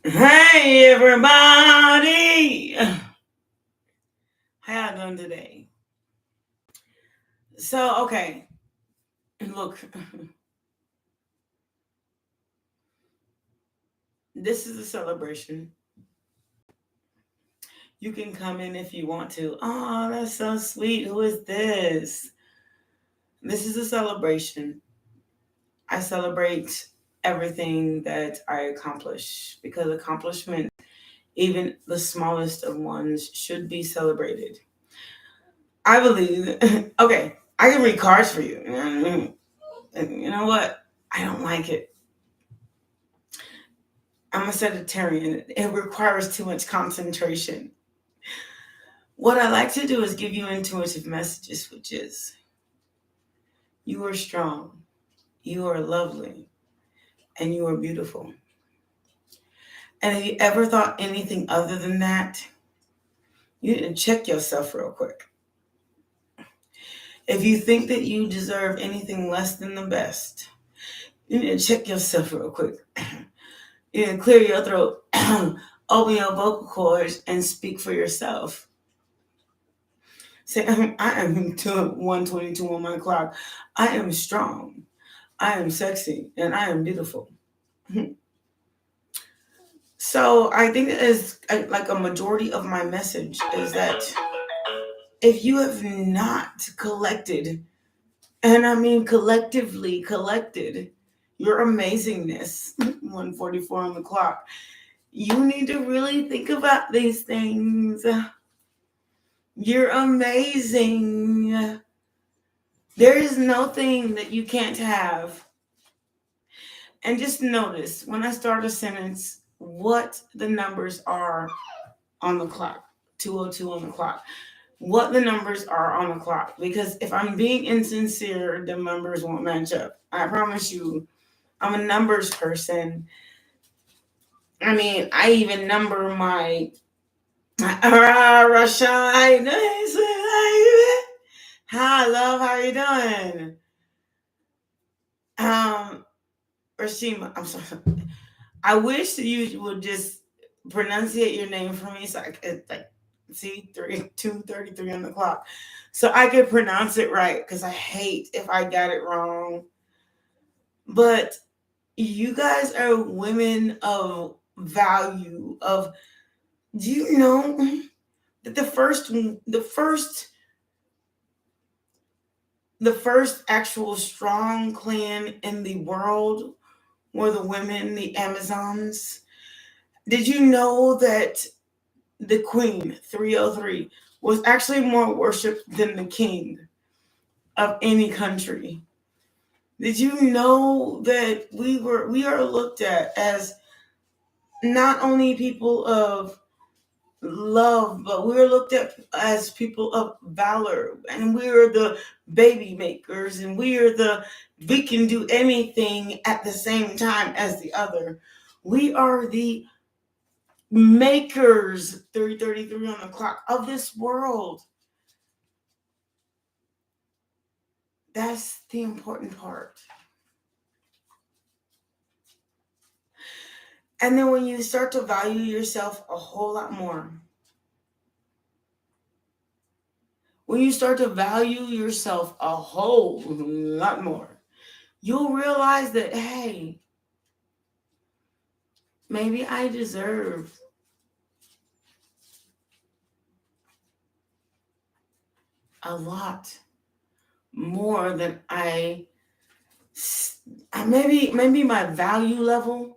Hey everybody! How y'all doing today? So, okay, look, this is a celebration. You can come in if you want to. Oh, that's so sweet. Who is this? This is a celebration. I celebrate everything that I accomplish because accomplishment, even the smallest of ones, should be celebrated. I believe, okay, I can read cards for you. And you know what? I don't like it. I'm a Sagittarian. It requires too much concentration. What I like to do is give you intuitive messages, which is you are strong, you are lovely, and you are beautiful. And if you ever thought anything other than that, you need to check yourself real quick. If you think that you deserve anything less than the best, you need to check yourself real quick. You need to clear your throat, open your vocal cords, and speak for yourself. Say, I am 122 on my clock. I am strong. I am sexy. And I am beautiful. So I think it is like a majority of my message is that if you have not collected, and I mean collectively collected, your amazingness, 144 on the clock, you need to really think about these things. You're amazing. There is nothing that you can't have. And just notice when I start a sentence, what the numbers are on the clock. 2:02 on the clock. What the numbers are on the clock. Because if I'm being insincere, the numbers won't match up. I promise you, I'm a numbers person. I mean, I even number my Rashai. Hi, love. How you doing? Rashima, I'm sorry. I wish that you would just pronunciate your name for me so I could see 2:33 on the clock. So I could pronounce it right because I hate if I got it wrong. But you guys are women of value, of do you know that the first actual strong clan in the world were the women, the Amazons? Did you know that the Queen, 303, was actually more worshipped than the king of any country? Did you know that we are looked at as not only people of love, but we're looked at as people of valor, and we're the baby makers, and we can do anything at the same time as the other. We are the makers, 3:33 on the clock, of this world. That's the important part. And then when you start to value yourself a whole lot more, when you start to value yourself a whole lot more, you'll realize that, hey, maybe I deserve a lot more than maybe my value level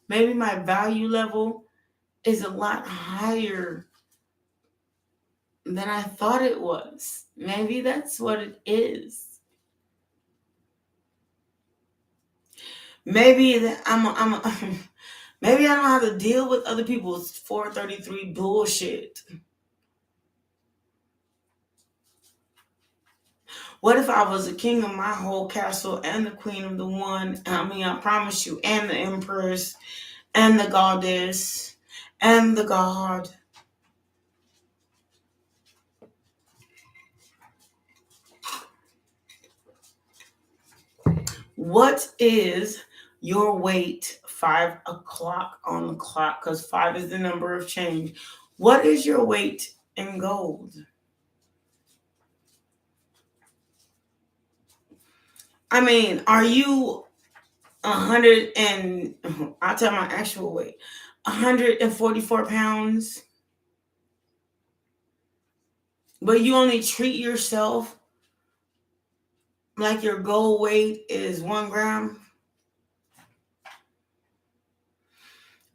maybe my value level is a lot higher than I thought it was. Maybe that's what it is. Maybe that maybe I don't have to deal with other people's 433 bullshit. What if I was the king of my whole castle and the queen of the one? I mean, I promise you, and the empress, and the goddess, and the god. What is your weight 5 o'clock on the clock, because 5 is the number of change. What is your weight in gold? I mean, are you 100 and I'll tell my actual weight, 144 pounds, but you only treat yourself like your goal weight is 1 gram?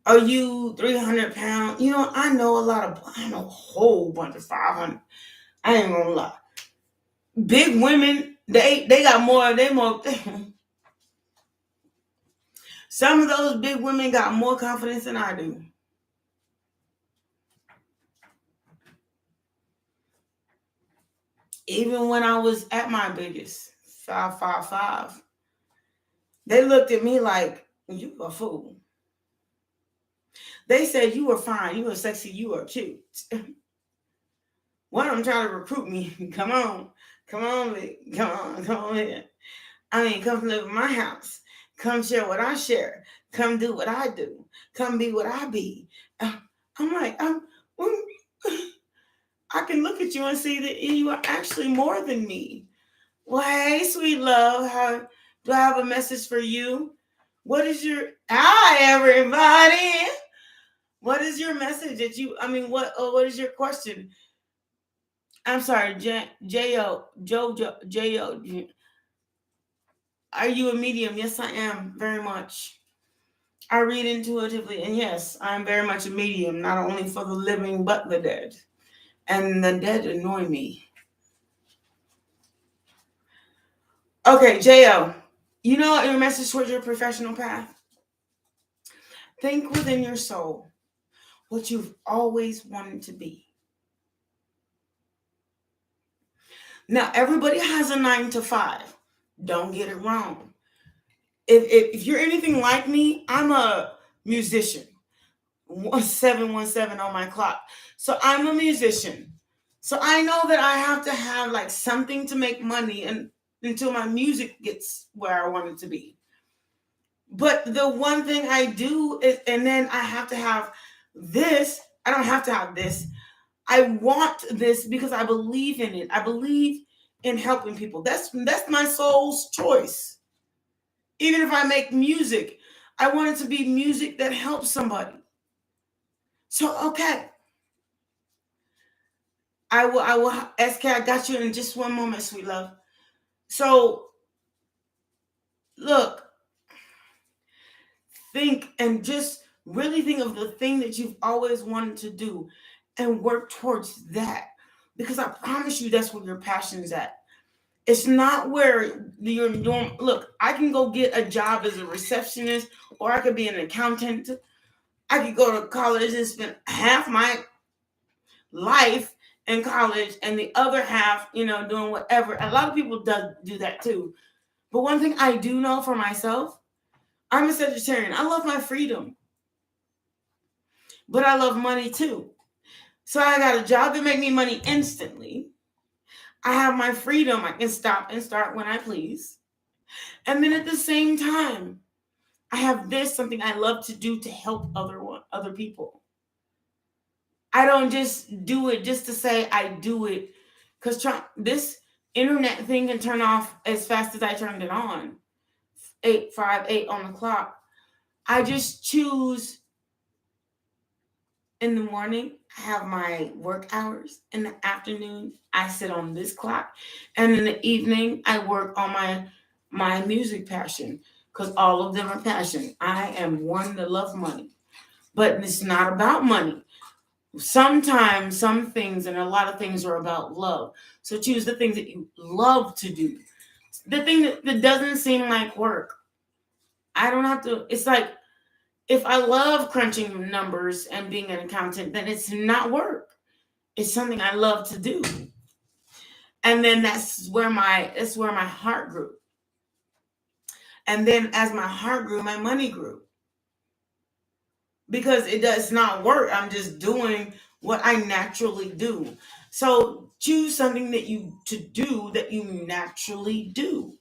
Are you 300 pounds? You know, I know a whole bunch of 500. I ain't gonna lie. Big women, they got more, some of those big women got more confidence than I do. Even when I was at my biggest, 5'5", they looked at me like, you a fool. They said, you were fine, you were sexy, you were cute. One of them trying to recruit me. Come on, baby. Come on here. I mean, come live in my house. Come share what I share. Come do what I do. Come be what I be. I'm like, I can look at you and see that you are actually more than me. Well, hey, sweet love, how do I have a message for you? What is your hi, everybody? What is your message that you? I mean, what is your question? I'm sorry, J-O. Are you a medium? Yes, I am, very much. I read intuitively, and yes, I'm very much a medium, not only for the living, but the dead. And the dead annoy me. Okay, J-O, you know your message towards your professional path? Think within your soul what you've always wanted to be. Now, everybody has a 9 to 5. Don't get it wrong. If you're anything like me, I'm a musician. 1717 on my clock. So I'm a musician. So I know that I have to have like something to make money and until my music gets where I want it to be. But the one thing I do is, and then I have to have this. I don't have to have this. I want this because I believe in it. I believe in helping people. That's my soul's choice. Even if I make music, I want it to be music that helps somebody. So, okay. I will, SK, I got you in just one moment, sweet love. So, look, think and just really think of the thing that you've always wanted to do and work towards that. Because I promise you that's where your passion is at. It's not where you're normal. Look, I can go get a job as a receptionist, or I could be an accountant. I could go to college and spend half my life in college and the other half, doing whatever. A lot of people do that too. But one thing I do know for myself, I'm a Sagittarian. I love my freedom. But I love money too. So I got a job that make me money instantly. I have my freedom. I can stop and start when I please. And then at the same time, I have something I love to do to help other people. I don't just do it just to say I do it, because this internet thing can turn off as fast as I turned it on. 8:58 on the clock. I just choose. In the morning, I have my work hours. In the afternoon, I sit on this clock. And in the evening, I work on my music passion, because all of them are passion. I am one that loves money. But it's not about money. Sometimes some things and a lot of things are about love. So choose the things that you love to do. The thing that doesn't seem like work. I don't have to. It's like, if I love crunching numbers and being an accountant, then it's not work. It's something I love to do. And then that's where my heart grew. And then as my heart grew, my money grew. Because it does not work. I'm just doing what I naturally do. So choose something that you naturally do.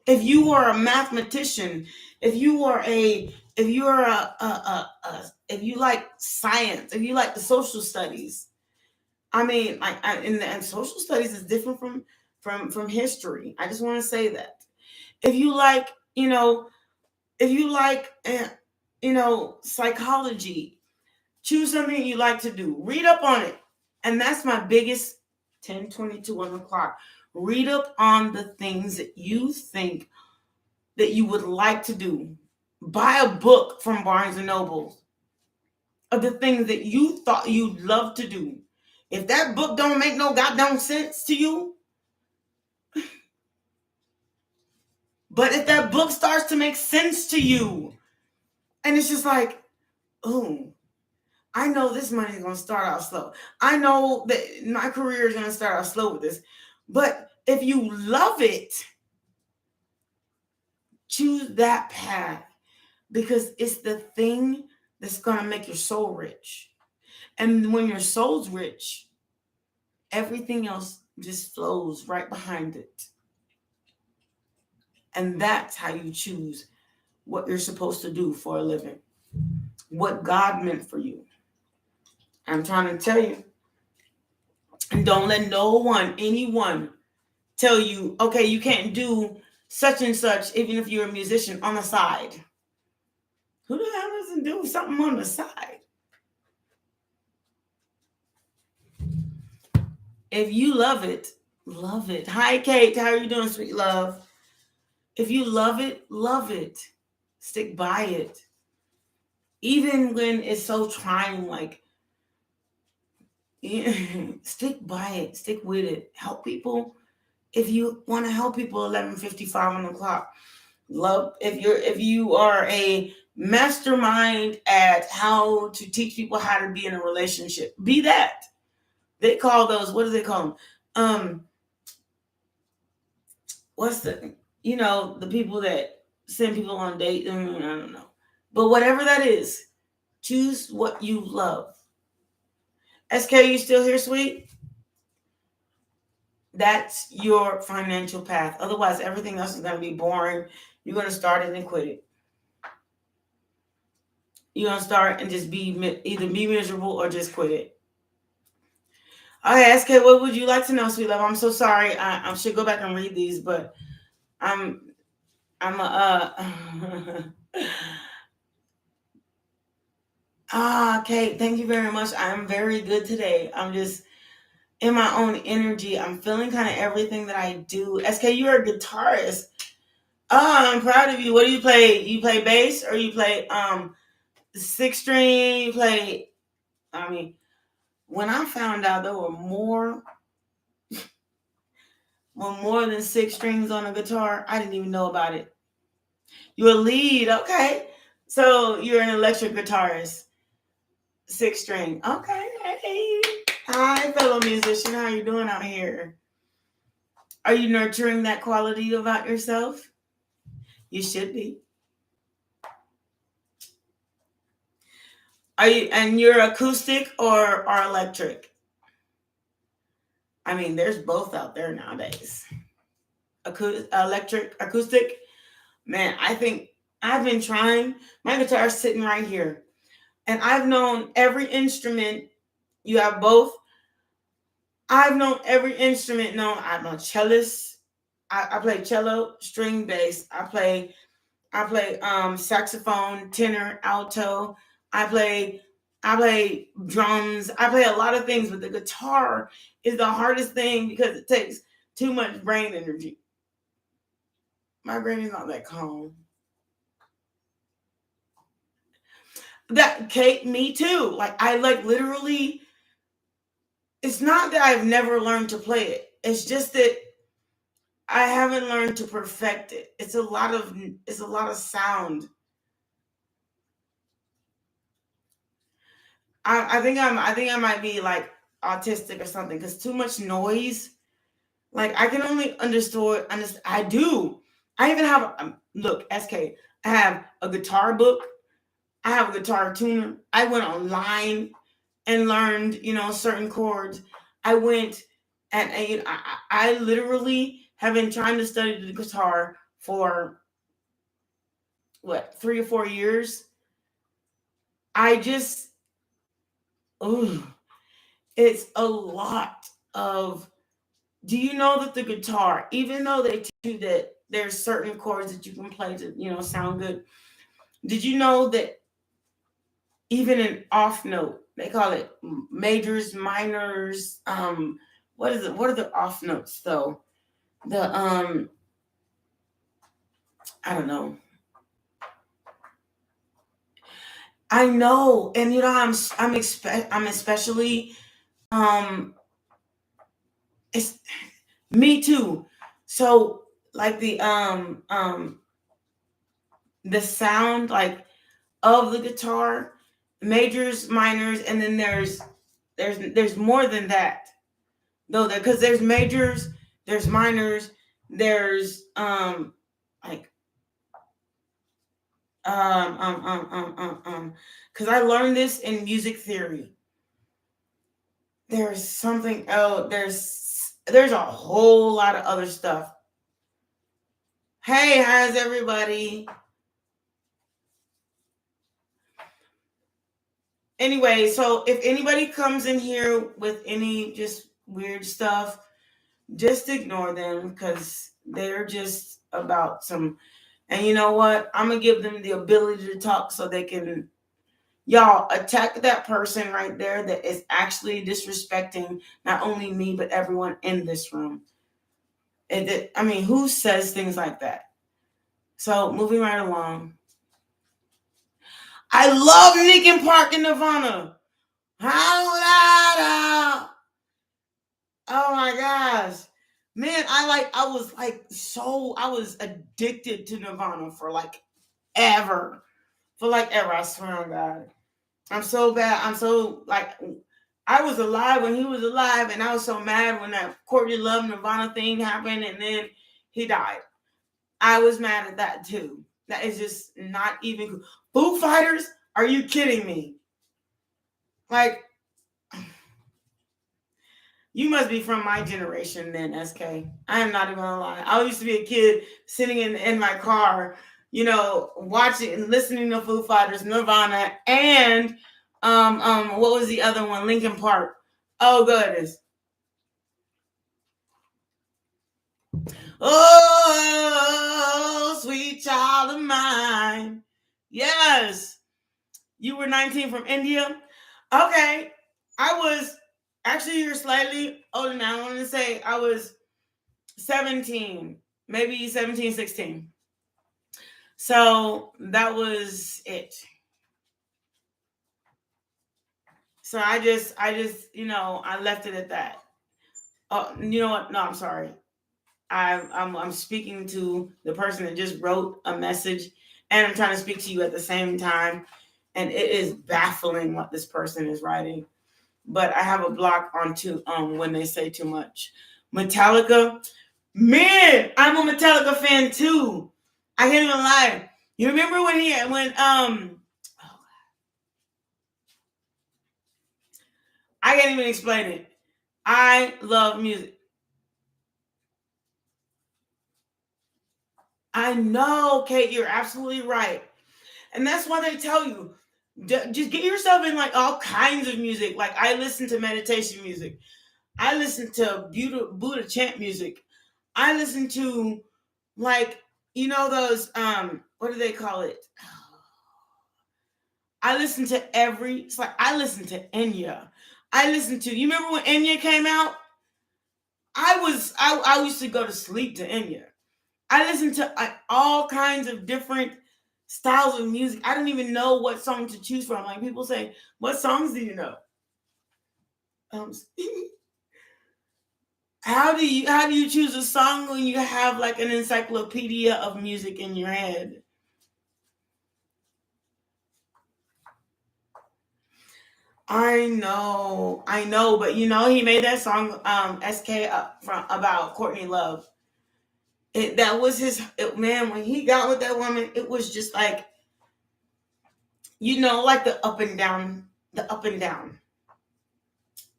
If you are a mathematician If you are if you like science, if you like the social studies, I mean, and social studies is different from history. I just want to say that. If you like, if you like, psychology, choose something you like to do. Read up on it. And that's my biggest 10:22 1 o'clock. Read up on the things that you think that you would like to do. Buy a book from Barnes and Noble of the things that you thought you'd love to do. If that book don't make no goddamn sense to you, but if that book starts to make sense to you, and it's just like, oh, I know this money is going to start out slow. I know that my career is going to start out slow with this. But if you love it, choose that path because it's the thing that's going to make your soul rich. And when your soul's rich, everything else just flows right behind it. And that's how you choose what you're supposed to do for a living, what God meant for you. I'm trying to tell you. And don't let anyone tell you, okay, you can't do such and such, even if you're a musician on the side. Who the hell doesn't do something on the side? If you love it, love it. Hi, Kate. How are you doing, sweet love? If you love it. Stick by it. Even when it's so trying, like, stick by it. Stick with it. Help people. If you want to help people, 11:55 on the clock. Love. If you are a mastermind at how to teach people how to be in a relationship, be that. They call those, what do they call them? What's the people that send people on dates? I don't know. But whatever that is, choose what you love. SK, you still here, sweet? That's your financial path. Otherwise, everything else is going to be boring. You're going to start it and quit it. You're going to start and just either be miserable or just quit it. Okay, SK, what would you like to know, sweet love? I'm so sorry. I should go back and read these, but Kate, thank you very much. I'm very good today. I'm just in my own energy. I'm feeling kind of everything that I do. SK, you're a guitarist. Oh, I'm proud of you. What do you play? You play bass or you play six string? You play, when I found out there were more than six strings on a guitar, I didn't even know about it. You're a lead, okay. So you're an electric guitarist. Six string. Okay. Hey. Hi, fellow musician. How you doing out here? Are you nurturing that quality about yourself? You should be. And you're acoustic or electric? I mean, there's both out there nowadays. Electric, acoustic. Man, I think I've been trying. My guitar's sitting right here. And I've known every instrument. You have both. I've known every instrument. No, I'm a cellist. I play cello, string bass. I play saxophone, tenor, alto. I play drums. I play a lot of things, but the guitar is the hardest thing because it takes too much brain energy. My brain is not that calm. That Kate, me too. Like I literally. It's not that I've never learned to play it. It's just that I haven't learned to perfect it. It's a lot of sound. I think I might be like autistic or something because too much noise. Like I can only understand. I do. I even have look, SK. I have a guitar book. I have a guitar tuner. I went online and learned, certain chords. I went and I literally have been trying to study the guitar for what, 3 or 4 years. I just, ooh, it's a lot of. Do you know that the guitar, even though they teach you that there's certain chords that you can play to, sound good, did you know that even an off note, they call it majors, minors, what is it? What are the off notes though? The I don't know. I know, and I'm especially it's me too. So like the sound like of the guitar, majors, minors, and then there's more than that. Though there, because there's majors, there's minors, there's like because I learned this in music theory. There's something else. There's a whole lot of other stuff. Hey, how's everybody? Anyway, so if anybody comes in here with any just weird stuff, just ignore them because they're just about some. And you know what? I'm gonna give them the ability to talk so they can, y'all, attack that person right there that is actually disrespecting not only me but everyone in this room. I mean, who says things like that? So moving right along. I love Linkin Park and Nirvana. Oh my gosh. Man, I was addicted to Nirvana for like ever. For like ever, I swear on God. I'm so bad. I'm so like I was alive when he was alive, and I was so mad when that Courtney Love Nirvana thing happened and then he died. I was mad at that too. That is just not even Foo Fighters? Are you kidding me? Like, you must be from my generation then, SK. I am not even gonna lie. I used to be a kid sitting in my car, watching and listening to Foo Fighters, Nirvana, and what was the other one? Linkin Park. Oh goodness. Oh, sweet child of mine. Yes. You were 19 from India? Okay. I was actually, you're slightly older now. I want to say I was 17, maybe 17, 16. So that was it. So I just, I left it at that. Oh, you know what? No, I'm sorry. I'm speaking to the person that just wrote a message, and I'm trying to speak to you at the same time, and it is baffling what this person is writing. But I have a block on when they say too much. Metallica, man, I'm a Metallica fan too. I can't even lie. You remember when I can't even explain it. I love music. I know, Kate, you're absolutely right. And that's why they tell you, just get yourself in like all kinds of music. Like I listen to meditation music. I listen to Buddha chant music. I listen to like, those, what do they call it? I listen to I listen to Enya. You remember when Enya came out? I used to go to sleep to Enya. I listen to all kinds of different styles of music. I don't even know what song to choose from. Like people say, what songs do you know? How do you choose a song when you have like an encyclopedia of music in your head? I know, but he made that song SK about Courtney Love. That was man, when he got with that woman, it was just like, like the up and down, the up and down,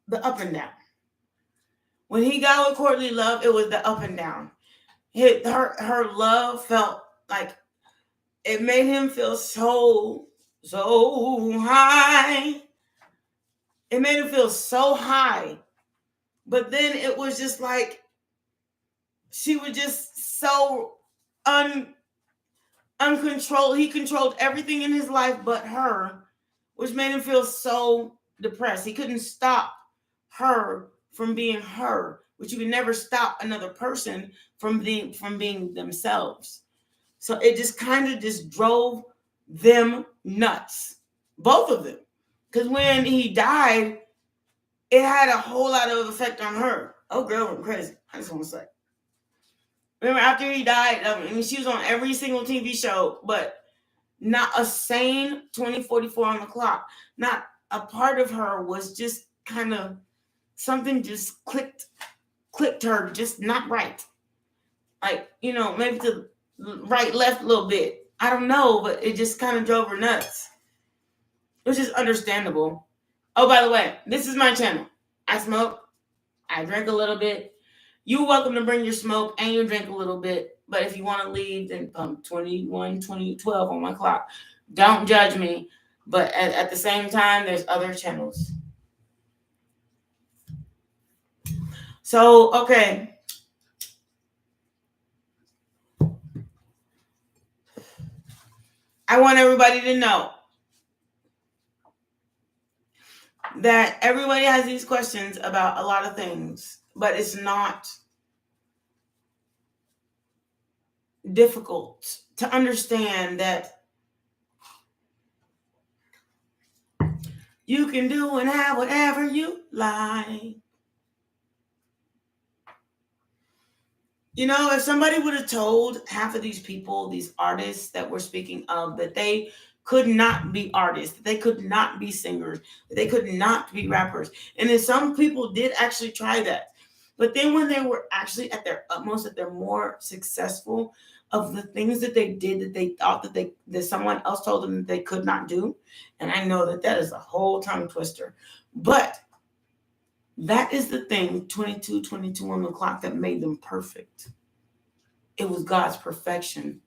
the up and down. When he got with Courtney Love, it was the up and down. Her love felt like it made him feel so high. It made him feel so high. But then it was just like she was just so uncontrolled. He controlled everything in his life but her, which made him feel so depressed. He couldn't stop her from being her, which you can never stop another person from being themselves. So it just kind of just drove them nuts, both of them. Because when he died, it had a whole lot of effect on her. Oh, girl went crazy. I just want to say. Remember, after he died, I mean, she was on every single TV show, but not a sane 2044 on the clock. Not a part of her was just kind of something just clicked her just not right. Like, maybe to right, left a little bit. I don't know, but it just kind of drove her nuts. Which is understandable. Oh, by the way, this is my channel. I smoke. I drink a little bit. You're welcome to bring your smoke and your drink a little bit. But if you want to leave, then 12 on my clock. Don't judge me. But at the same time, there's other channels. So, okay. I want everybody to know that everybody has these questions about a lot of things, but it's not difficult to understand that you can do and have whatever you like. If somebody would have told half of these people, these artists that we're speaking of, that they could not be artists, that they could not be singers, that they could not be rappers. And then some people did actually try that. But then when they were actually at their utmost, that they're more successful of the things that they did, that they thought that someone else told them that they could not do. And I know that is a whole tongue twister. But that is the thing, 22 on the clock, that made them perfect. It was God's perfection.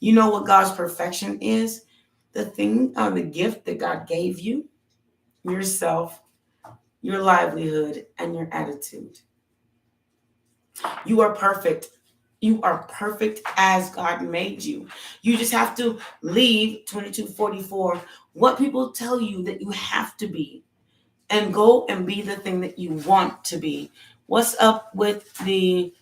You know what God's perfection is? The thing, the gift that God gave you, yourself, your livelihood, and your attitude. You are perfect. You are perfect as God made you. You just have to leave 2244, what people tell you that you have to be, and go and be the thing that you want to be. What's up with the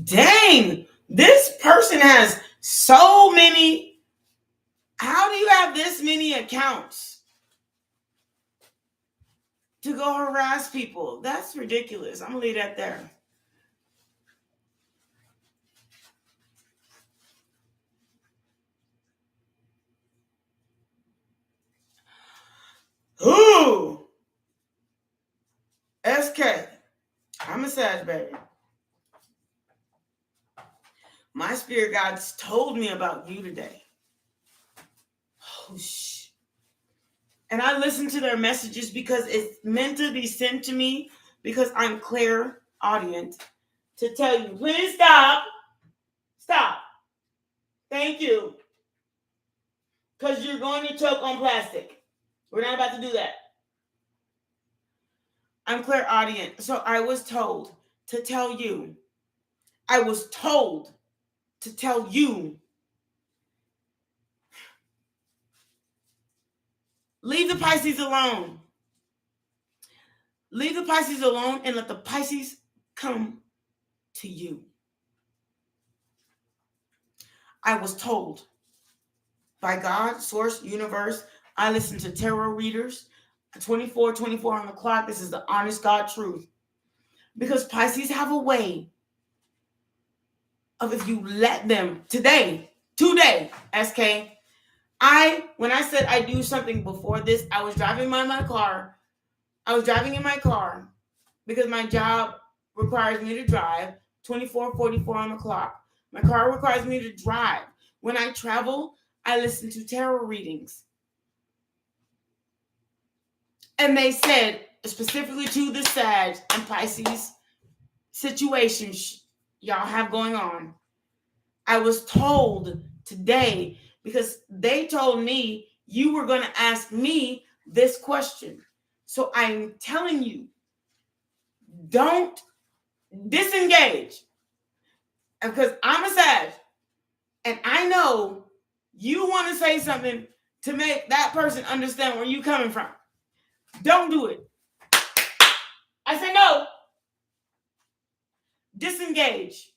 dang, this person has so many. How do you have this many accounts to go harass people? That's ridiculous. I'm gonna leave that there. Ooh, SK. I'm a Sag, baby. My spirit guides told me about you today. Oh, shh. And I listen to their messages because it's meant to be sent to me, because I'm clairaudient, to tell you, please stop. Stop. Thank you. Because you're going to choke on plastic. We're not about to do that. I'm clairaudient. So I was told to tell you. I was told to tell you. Leave the Pisces alone. Leave the Pisces alone and let the Pisces come to you. I was told by God, source, universe. I listen to tarot readers. 24 on the clock. This is the honest God truth. Because Pisces have a way of, if you let them, today, SK, when I said I do something before this, I was driving in my car because my job requires me to drive 24:44 on the clock. My car requires me to drive. When I travel, I listen to tarot readings. And they said, specifically to the Sag and Pisces situations y'all have going on. I was told today, because they told me you were going to ask me this question. So I'm telling you, don't disengage. Because I'm a Sag, and I know you want to say something to make that person understand where you're coming from. Don't do it. I say no. Disengage.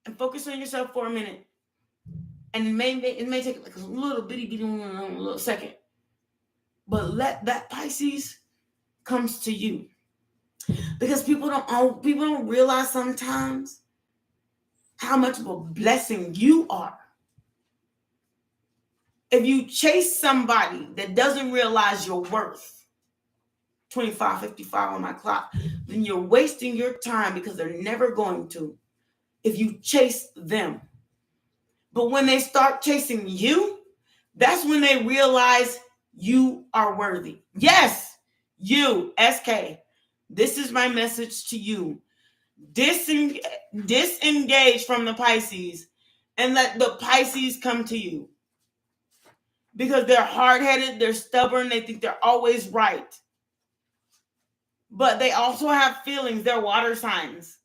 And focus on yourself for a minute. And it may take like a little little second. But let that Pisces comes to you. Because people don't realize sometimes how much of a blessing you are. If you chase somebody that doesn't realize your worth, 25:55 on my clock, then you're wasting your time, because they're never going to if you chase them. But when they start chasing you, that's when they realize you are worthy. Yes, you, SK. This is my message to you. Disengage from the Pisces and let the Pisces come to you. Because they're hard-headed, they're stubborn, they think they're always right. But they also have feelings. They're water signs.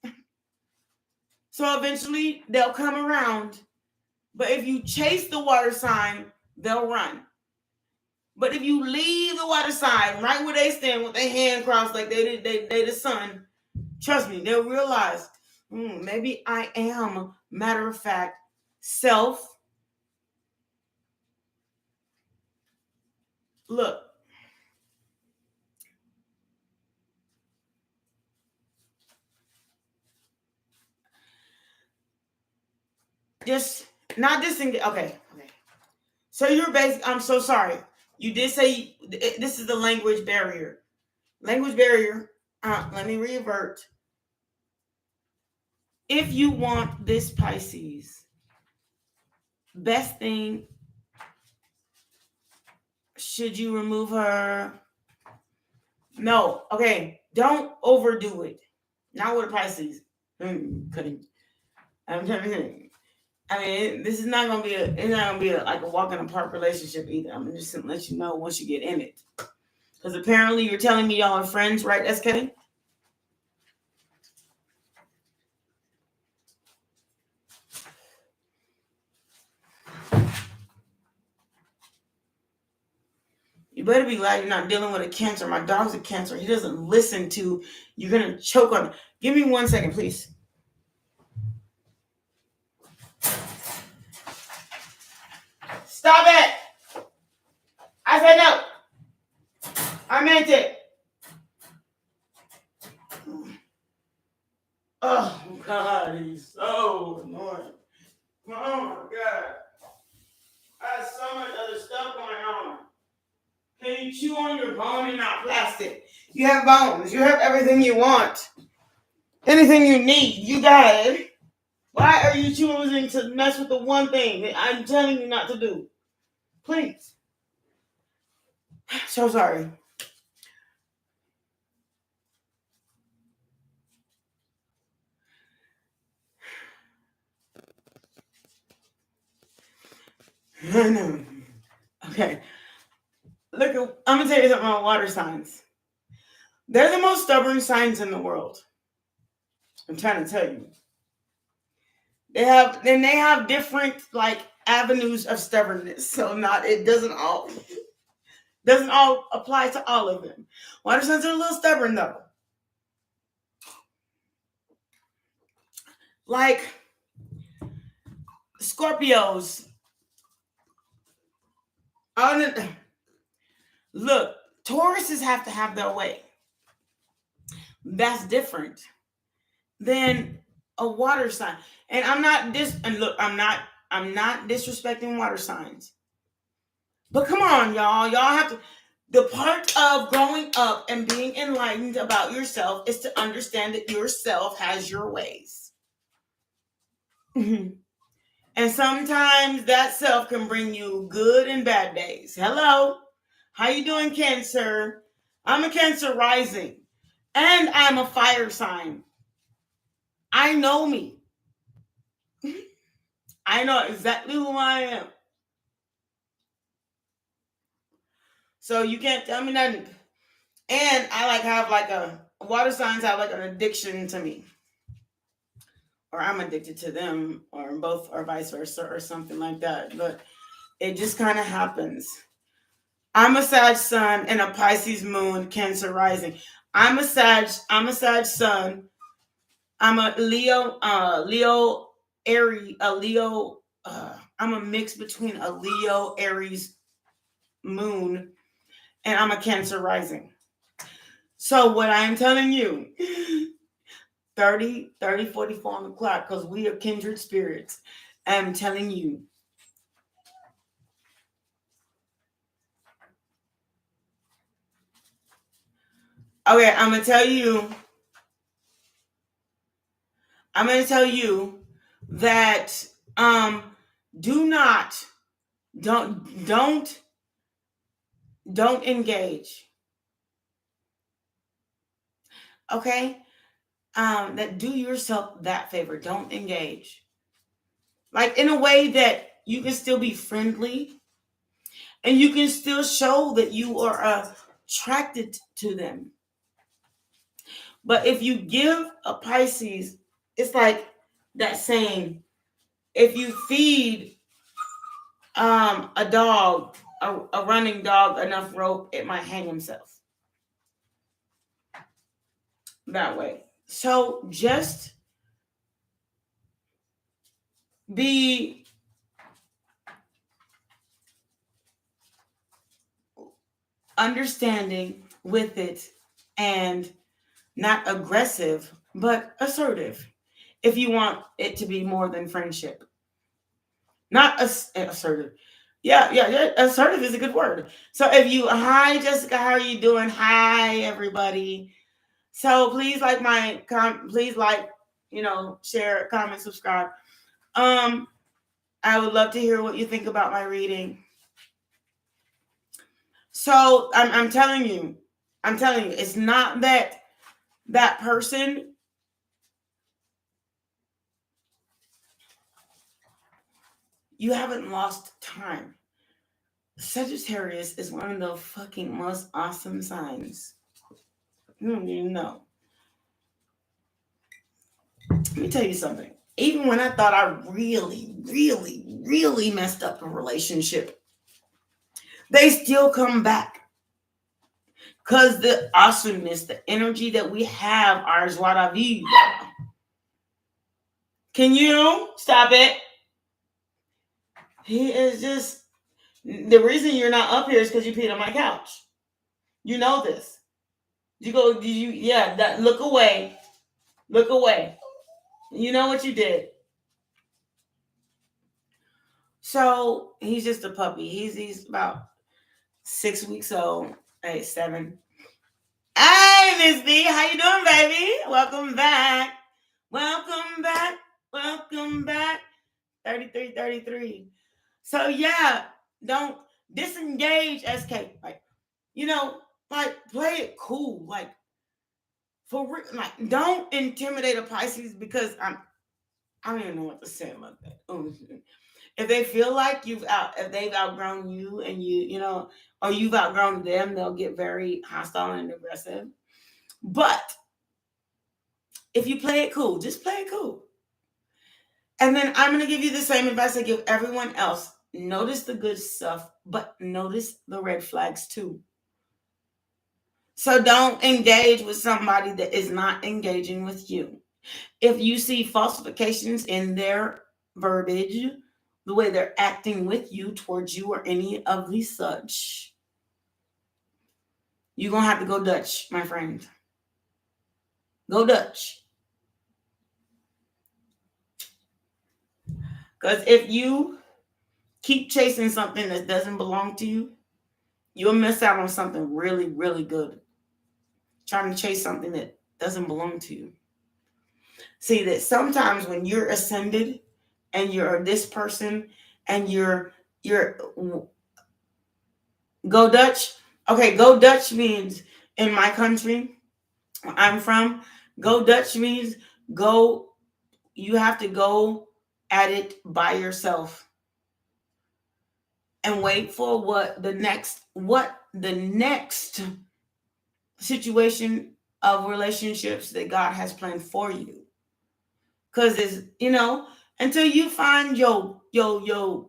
So eventually they'll come around. But if you chase the water sign, they'll run. But if you leave the water sign right where they stand with their hand crossed like they the sun, trust me, they'll realize, maybe I am, matter of fact, self. Look. Just not disengage. Okay. So you're basically, I'm so sorry. You did say this is the language barrier. Language barrier. Let me revert. If you want this Pisces, best thing, should you remove her? No. Okay. Don't overdo it. Not with a Pisces. Cutting. I'm telling you. I mean, this is not gonna be like a walk in the park relationship either. I'm just gonna let you know once you get in it. Because apparently you're telling me y'all are friends, right, SK? You better be glad you're not dealing with a Cancer. My dog's a Cancer. He doesn't listen to. You're gonna choke on him. Give me 1 second, please. Stop it! I said no. I meant it. Oh God, he's so annoying. Oh my God. I have so much other stuff going on. Can you chew on your bone and not plastic? You have bones. You have everything you want. Anything you need, you got it. Why are you choosing to mess with the one thing that I'm telling you not to do? Please. So sorry. I know. Okay. Look, I'm going to tell you something about water signs. They're the most stubborn signs in the world. I'm trying to tell you. They have different avenues of stubbornness. So it doesn't all apply to all of them. Water signs are a little stubborn though. Like Scorpios. Look, Tauruses have to have their way. That's different than a water sign. And I'm not disrespecting water signs. But come on, y'all. Y'all have to. The part of growing up and being enlightened about yourself is to understand that yourself has your ways. And sometimes that self can bring you good and bad days. Hello. How you doing, Cancer? I'm a Cancer rising. And I'm a fire sign. I know me. I know exactly who I am. So you can't tell me nothing. And I have a water signs have like an addiction to me. Or I'm addicted to them, or both, or vice versa, or something like that. But it just kind of happens. I'm a Sag sun and a Pisces moon, Cancer rising. I'm a Sag sun. I'm a Leo, Aries, I'm a mix between a Leo, Aries moon, and I'm a Cancer rising. So what I'm telling you, 30, 44 on the clock, because we are kindred spirits. I'm telling you. Okay, I'm gonna tell you that don't engage. Okay? That do yourself that favor. Don't engage. Like in a way that you can still be friendly and you can still show that you are attracted to them. But if you give a Pisces, it's like that saying, if you feed a dog, a running dog, enough rope, it might hang himself. That way. So just be understanding with it and not aggressive, but assertive. If you want it to be more than friendship, not assertive. Yeah. Assertive is a good word. So if you, hi Jessica, how are you doing? Hi everybody. So please please share, comment, subscribe. I would love to hear what you think about my reading. So I'm telling you, it's not that person. You haven't lost time. Sagittarius is one of the fucking most awesome signs. You don't even know. Let me tell you something. Even when I thought I really, really, really messed up a relationship, they still come back. Because the awesomeness, the energy that we have, our joie de vivre. Can you stop it? He is just, the reason you're not up here is because you peed on my couch. You know this. Look away. Look away. You know what you did. So he's just a puppy. He's about 6 weeks old. Hey, 7. Hey, Miss B, how you doing, baby? Welcome back. Welcome back. Welcome back. 33. So yeah, don't disengage, SK. Play it cool. For real, don't intimidate a Pisces because I don't even know what to say about that. If they feel like if they've outgrown you and or you've outgrown them, they'll get very hostile and aggressive. But if you play it cool, just play it cool. And then I'm going to give you the same advice I give everyone else. Notice the good stuff, but notice the red flags too. So don't engage with somebody that is not engaging with you. If you see falsifications in their verbiage, the way they're acting with you, towards you, or any of the such, you're going to have to go Dutch, my friend. Go Dutch. Because if you keep chasing something that doesn't belong to you, you'll miss out on something really, really good. Trying to chase something that doesn't belong to you. See, that sometimes when you're ascended and you're this person and you're go Dutch. Okay, go Dutch means in my country, where I'm from, go Dutch means go, you have to go at it by yourself and wait for what the next situation of relationships that God has planned for you. Because it's, until you find your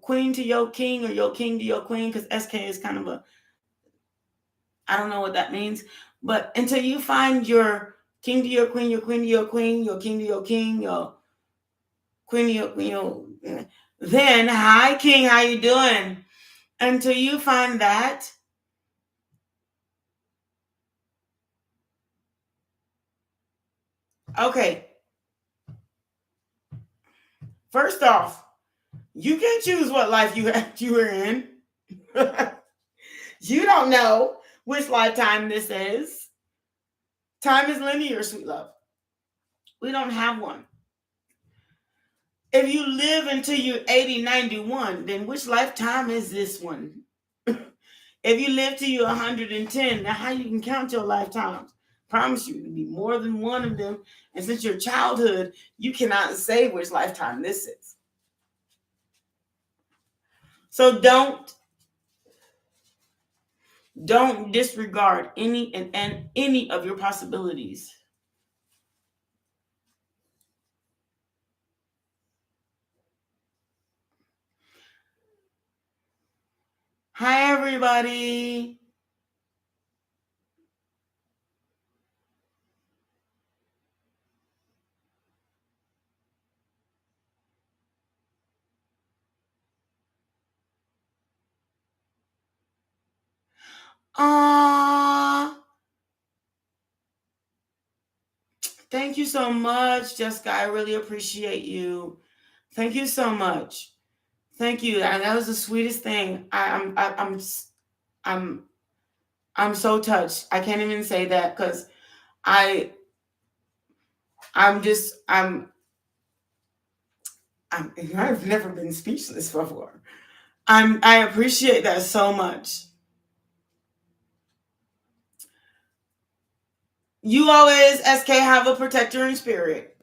queen to your king, or your king to your queen, because SK is kind of I don't know what that means, but until you find your king to your queen, your queen to your queen, your king to your king, your queen to your queen, then, hi king, how you doing? Until you find that, okay, first off, you can't choose what life you are in. You don't know which lifetime this is. Time is linear, sweet love. We don't have one. If you live until you're 80, 91, then which lifetime is this one? If you live till you're 110, now how you can count your lifetimes? Promise you, it'll be more than one of them. And since your childhood, you cannot say which lifetime this is. So don't disregard any and any of your possibilities. Hi, everybody. Thank you so much, Jessica. I really appreciate you. Thank you so much. Thank you. And that was the sweetest thing. I'm so touched. I can't even say that because I'm just I've never been speechless before. I appreciate that so much. You always, SK, have a protector in spirit.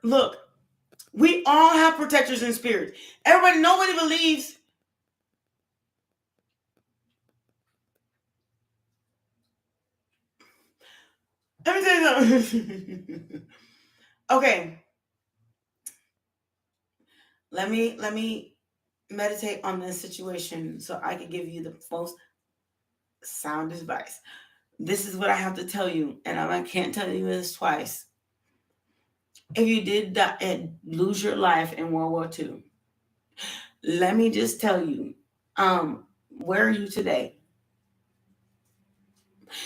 Look, we all have protectors in spirit. Nobody believes. Let me tell you something. Okay. Let me meditate on this situation so I can give you the most sound advice. This is what I have to tell you, and I can't tell you this twice. If you did die and lose your life in World War II, let me just tell you, where are you today?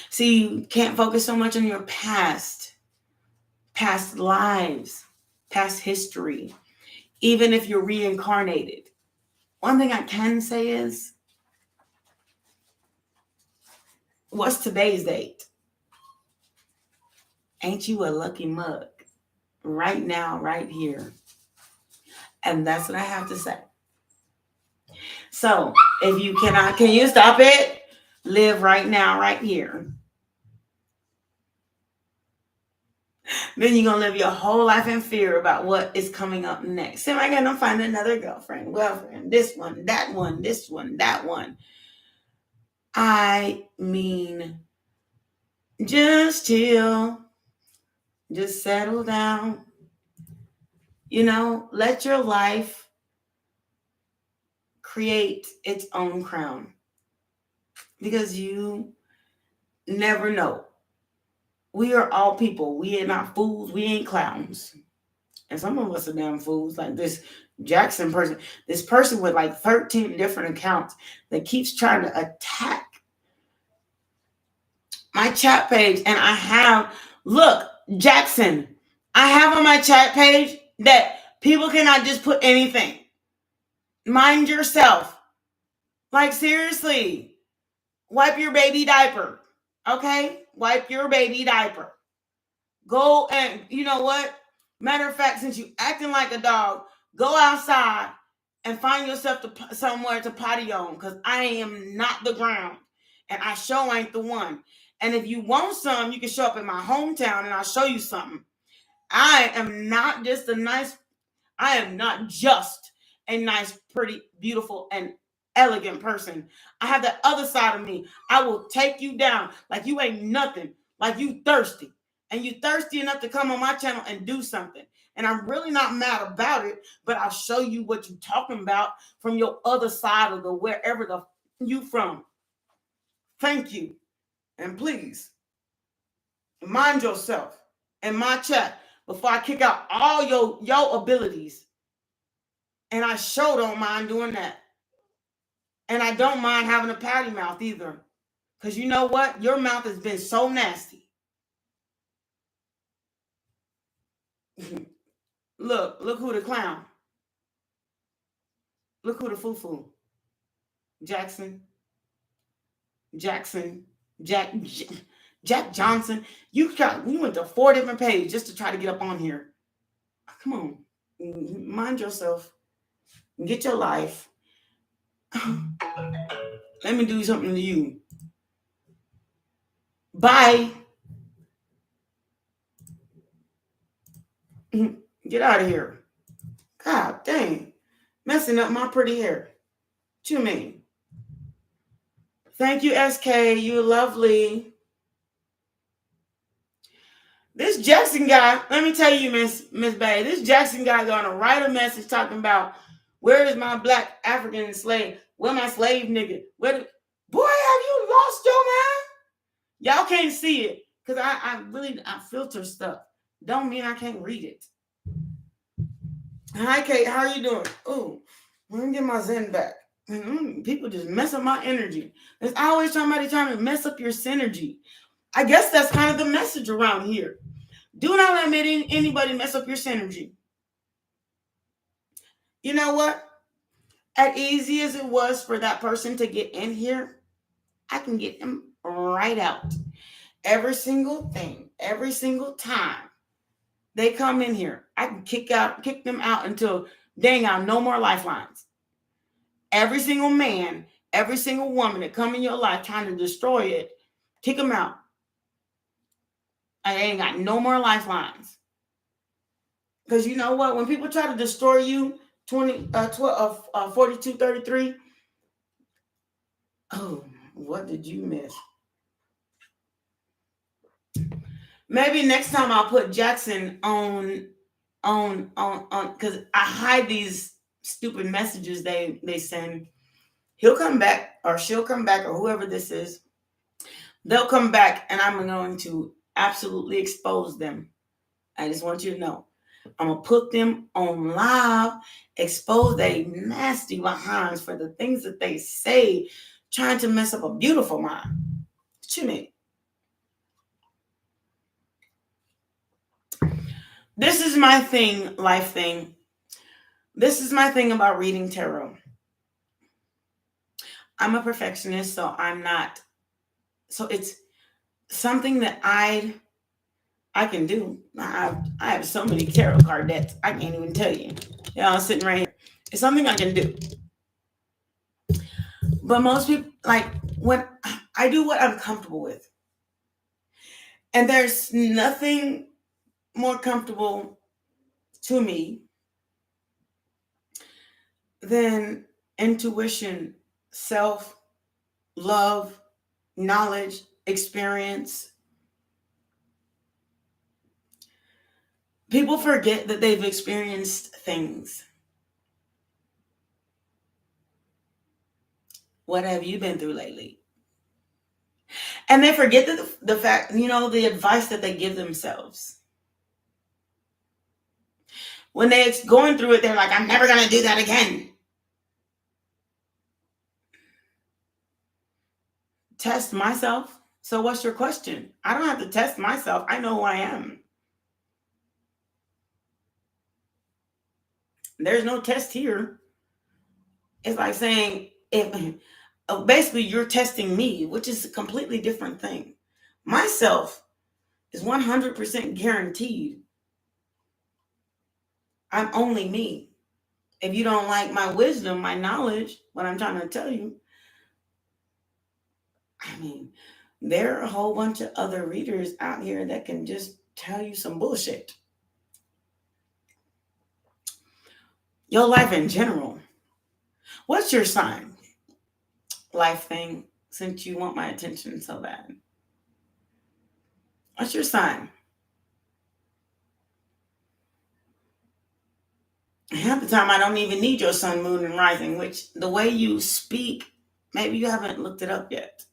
See, you can't focus so much on your past lives, past history, even if you're reincarnated. One thing I can say is, what's today's date? Ain't you a lucky mug? Right now, right here. And that's what I have to say. So, if you cannot, can you stop it? Live right now, right here. Then you're going to live your whole life in fear about what is coming up next. Am I going to find another girlfriend, this one, that one, this one, that one? I mean, just chill. Just settle down. Let your life create its own crown. Because you never know. We are all people. We are not fools. We ain't clowns. And some of us are damn fools. Like this Jackson person. This person with like 13 different accounts that keeps trying to attack my chat page. And look, Jackson, I have on my chat page that people cannot just put anything. Mind yourself. Like, seriously. Wipe your baby diaper. Okay? Wipe your baby diaper. Go and, you know what? Matter of fact, since you acting like a dog, go outside and find yourself somewhere to potty on, because I am not the ground. And I sure ain't the one. And if you want some, you can show up in my hometown and I'll show you something. I am not just a nice pretty, beautiful, and elegant person. I have that other side of me. I will take you down like you ain't nothing, like you thirsty. And you thirsty enough to come on my channel and do something. And I'm really not mad about it, but I'll show you what you're talking about from your other side of the wherever the you from. Thank you. And please, mind yourself in my chat before I kick out all your abilities. And I sure don't mind doing that. And I don't mind having a patty mouth either. Because you know what? Your mouth has been so nasty. Look who the clown. Look who the foo-foo. Jack Johnson. You went to 4 different pages just to try to get up on here. Come on. Mind yourself. Get your life. Let me do something to you. Bye. Get out of here. God dang. Messing up my pretty hair. What you mean? Thank you, SK. You're lovely. This Jackson guy, let me tell you, Miss Bay, this Jackson guy gonna write a message talking about where is my black African slave? Where my slave nigga? Boy, have you lost your mind? Y'all can't see it because I filter stuff. Don't mean I can't read it. Hi, Kate. How are you doing? Oh, let me get my zen back. People just mess up my energy. There's always somebody trying to mess up your synergy. I guess that's kind of the message around here. Do not let anybody mess up your synergy. You know what? As easy as it was for that person to get in here, I can get them right out. Every single thing, every single time they come in here, I can kick them out until they ain't got no more lifelines. Every single man, every single woman that come in your life trying to destroy it, kick them out. I ain't got no more lifelines. Because you know what? When people try to destroy you, 4233. Oh, what did you miss? Maybe next time I'll put Jackson on because I hide these stupid messages they send. He'll come back or she'll come back or whoever this is. They'll come back and I'm going to absolutely expose them. I just want you to know. I'm going to put them on live, expose they nasty behinds for the things that they say, trying to mess up a beautiful mind. What you mean? This is my thing, life thing. This is my thing about reading tarot. I'm a perfectionist, so I'm not. So it's something that I can do. I have so many tarot card decks, I can't even tell you. I'm sitting right here. It's something I can do. But most people, like, when I do what I'm comfortable with. And there's nothing more comfortable to me than intuition, self, love, knowledge, experience. People forget that they've experienced things. What have you been through lately? And they forget that the fact, the advice that they give themselves. When they're going through it, they're like, I'm never going to do that again. Test myself. So what's your question? I don't have to test myself. I know who I am. There's no test here. It's like saying, basically you're testing me, which is a completely different thing. Myself is 100% guaranteed. I'm only me. If you don't like my wisdom, my knowledge, what I'm trying to tell you, there are a whole bunch of other readers out here that can just tell you some bullshit. Your life in general. What's your sign? Life thing, since you want my attention so bad. What's your sign? Half the time I don't even need your sun, moon, and rising, which the way you speak, maybe you haven't looked it up yet.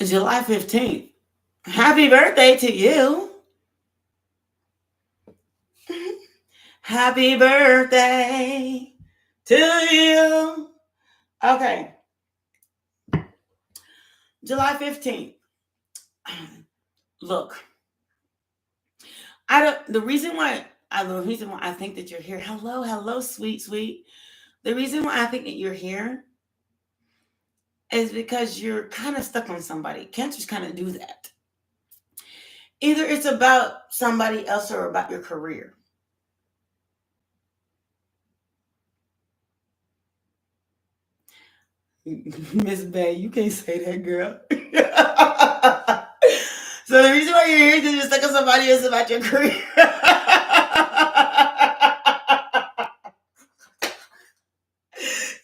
July 15th. Happy birthday to you. Happy birthday to you. Okay. July 15th. Look. The reason why I think that you're here. Hello, sweet. The reason why I think that you're here is because you're kind of stuck on somebody. Cancers kind of do that. Either it's about somebody else or about your career. Miss Bay, you can't say that, girl. So the reason why you're here is because you're stuck on somebody else about your career.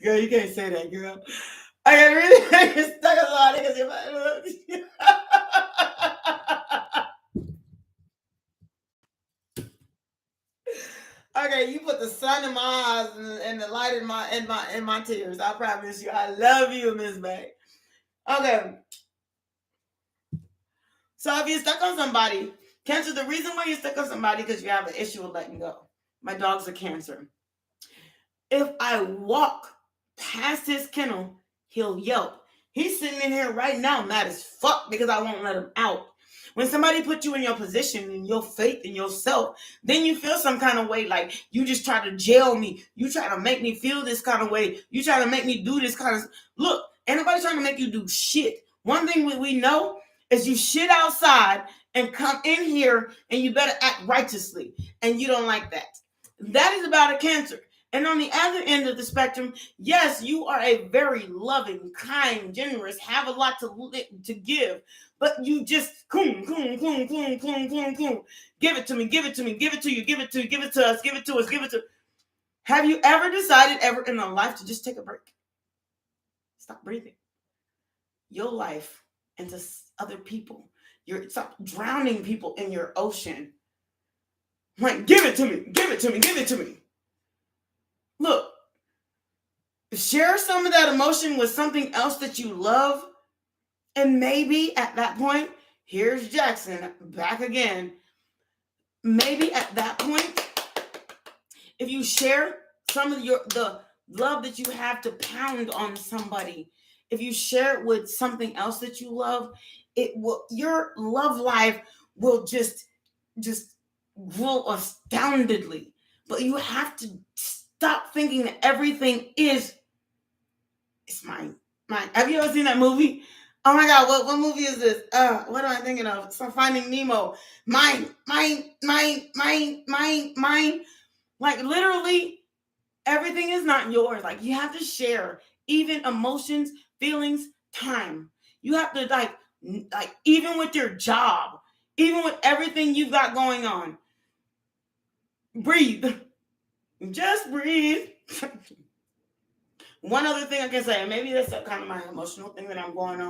Girl, you can't say that, girl. I really you're stuck on somebody because you're Okay, you put the sun in my eyes and the light in my tears. I promise you. I love you, Miss Bay. Okay. So if you're stuck on somebody, Cancer, the reason why you're stuck on somebody because you have an issue with letting go. My dog's a Cancer. If I walk past his kennel, he'll yelp. He's sitting in here right now mad as fuck because I won't let him out. When somebody put you in your position and your faith in yourself, then you feel some kind of way like you just try to jail me. You try to make me feel this kind of way. You try to make me do this kind of... Look, ain't nobody trying to make you do shit. One thing we know is you shit outside and come in here and you better act righteously. And you don't like that. That is about a Cancer. And on the other end of the spectrum, yes, you are a very loving, kind, generous, have a lot to give, but you just give it to me, give it to me, give it to you, give it to you, give it to us, give it to us, give it to... Have you ever decided ever in a life to just take a break? Stop breathing your life into other people. Stop drowning people in your ocean. Like, give it to me, give it to me, give it to me. Look, share some of that emotion with something else that you love. And maybe at that point, here's Jackson back again. Maybe at that point, if you share some of the love that you have to pound on somebody, if you share it with something else that you love, your love life will just grow astoundedly. But you have to stop thinking that everything is mine. Have you ever seen that movie? Oh my God, what movie is this? What am I thinking of? So Finding Nemo. Mine. Like literally, everything is not yours. Like you have to share even emotions, feelings, time. You have to like even with your job, even with everything you've got going on. Breathe. Just breathe. One other thing I can say, and maybe that's kind of my emotional thing that I got going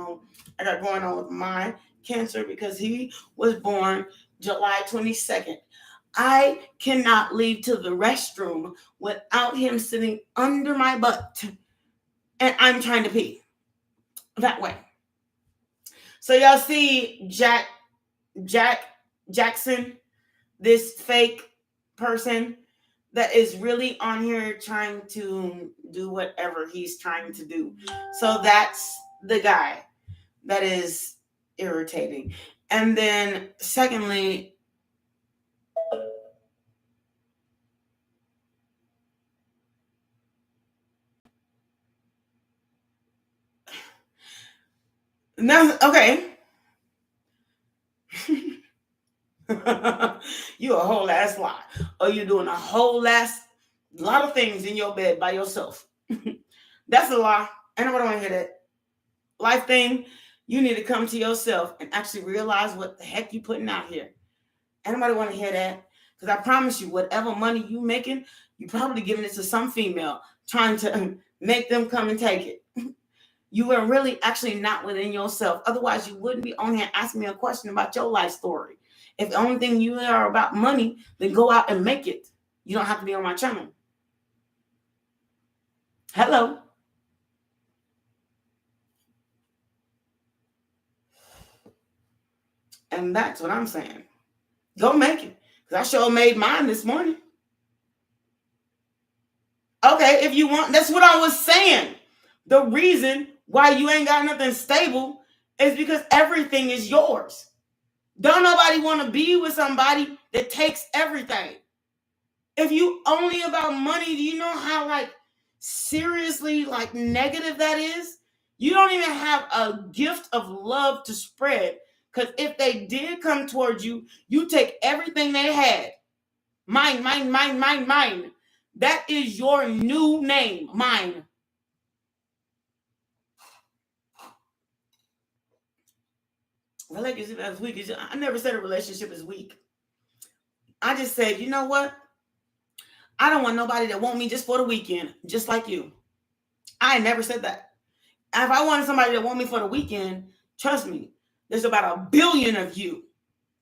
on with my Cancer because he was born July 22nd. I cannot leave to the restroom without him sitting under my butt and I'm trying to pee that way. So y'all see Jackson, this fake person that is really on here trying to do whatever he's trying to do. So that's the guy that is irritating. And then secondly, now, okay. You a whole ass lie. Or you're doing a whole lot of things in your bed by yourself. That's a lie. I nobody want to hear that. Life thing, you need to come to yourself and actually realize what the heck you putting out here. Anybody want to hear that? Because I promise you, whatever money you making, you probably giving it to some female trying to make them come and take it. You are really actually not within yourself. Otherwise, you wouldn't be on here asking me a question about your life story. If the only thing you are about money, then go out and make it. You don't have to be on my channel. Hello. And that's what I'm saying. Go make it. Because I sure made mine this morning. Okay, if you want, that's what I was saying. The reason why you ain't got nothing stable is because everything is yours. Don't nobody want to be with somebody that takes everything. If you only about money, do you know how seriously negative that is? You don't even have a gift of love to spread. Because if they did come towards you, you take everything they had. Mine. That is your new name, mine. Relationship is weak. I never said a relationship is weak. I just said, you know what? I don't want nobody that want me just for the weekend, just like you. I never said that. If I wanted somebody that want me for the weekend, trust me, there's about 1 billion of you.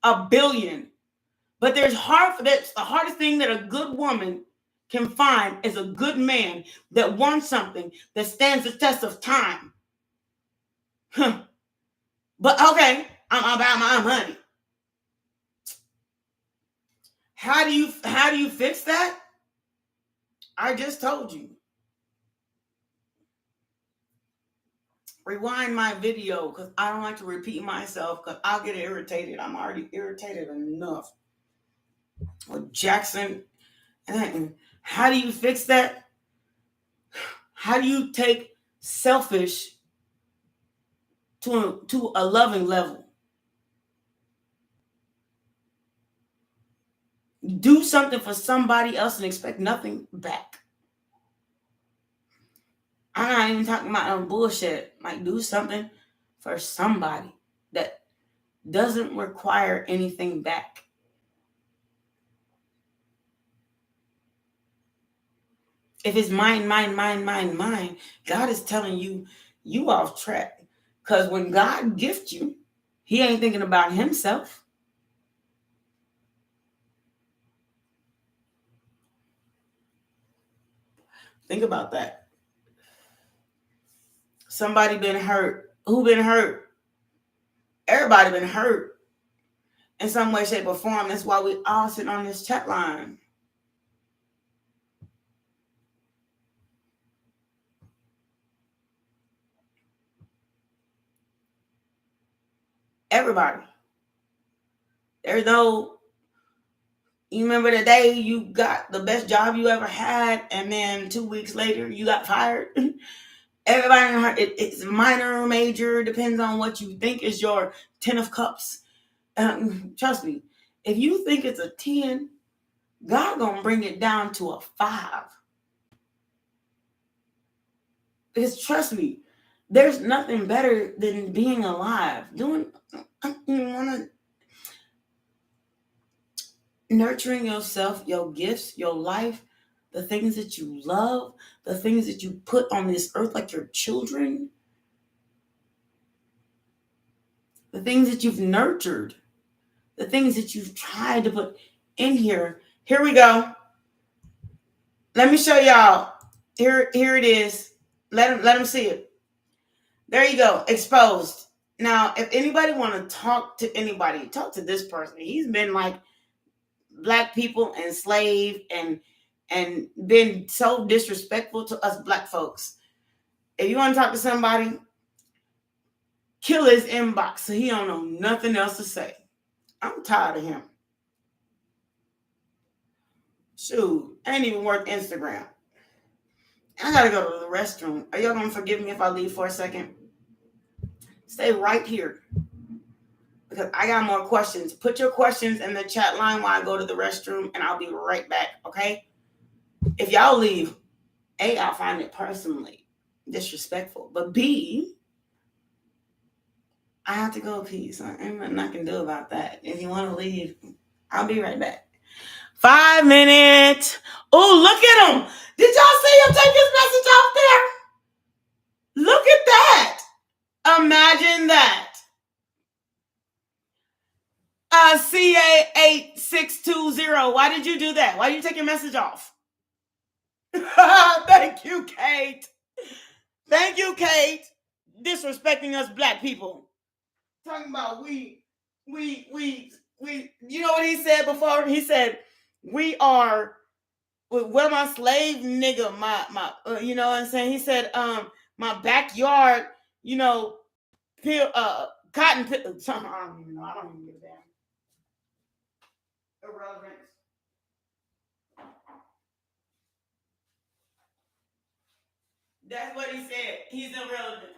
1 billion. But that's the hardest thing that a good woman can find is a good man that wants something that stands the test of time. But okay, I'm about my money. How do you fix that? I just told you. Rewind my video because I don't like to repeat myself because I'll get irritated. I'm already irritated enough with Jackson. And how do you fix that? How do you take selfish to a loving level? Do something for somebody else and expect nothing back. I'm not even talking about no bullshit. Do something for somebody that doesn't require anything back. If it's mine, God is telling you off track. Because when God gifts you, he ain't thinking about himself. Think about that. Somebody been hurt. Who been hurt? Everybody been hurt in some way, shape, or form. That's why we all sit on this chat line. Everybody. There's no, you remember the day you got the best job you ever had, and then 2 weeks later you got fired? Everybody, it's minor or major, depends on what you think is your 10 of cups. Trust me, if you think it's a 10, God gonna bring it down to a 5. Because trust me, there's nothing better than being alive. Nurturing yourself, your gifts, your life, the things that you love, the things that you put on this earth like your children, the things that you've nurtured, the things that you've tried to put in here. Here we go. Let me show y'all. Here it is. Let them see it. There you go. Exposed. Now, if anybody want to talk to anybody, talk to this person. He's been Black people enslaved and been so disrespectful to us Black folks. If you want to talk to somebody, kill his inbox so he don't know nothing else to say. I'm tired of him. Shoot, ain't even worth Instagram. I gotta go to the restroom. Are y'all gonna forgive me if I leave for a second? Stay right here because I got more questions. Put your questions in the chat line while I go to the restroom, and I'll be right back, okay? If y'all leave, I'll find it personally. disrespectful. But B, I have to go, peace. Ain't nothing I can do about that. If you want to leave, I'll be right back. 5 minutes. Oh, look at him. Did y'all see him take his message off there? Look at that. Imagine that. CA8620. Why did you do that? Why did you take your message off? Thank you, Kate. Thank you, Kate. Disrespecting us black people. Talking about we, you know what he said before? He said, we are, where my slave nigga, my, you know what I'm saying? He said, my backyard, you know, cotton, something, I don't even know. I don't even give a damn. Irrelevant. That's what he said. He's irrelevant.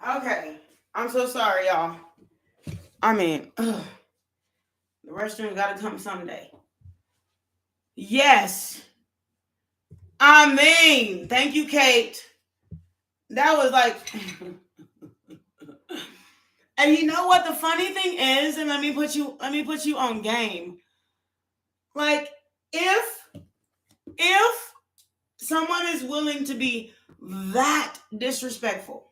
Okay. I'm so sorry, y'all. I mean, the restroom gotta come someday. Yes. I mean, thank you, Kate. That was like, and you know what the funny thing is, and let me put you on game. Like, if someone is willing to be that disrespectful,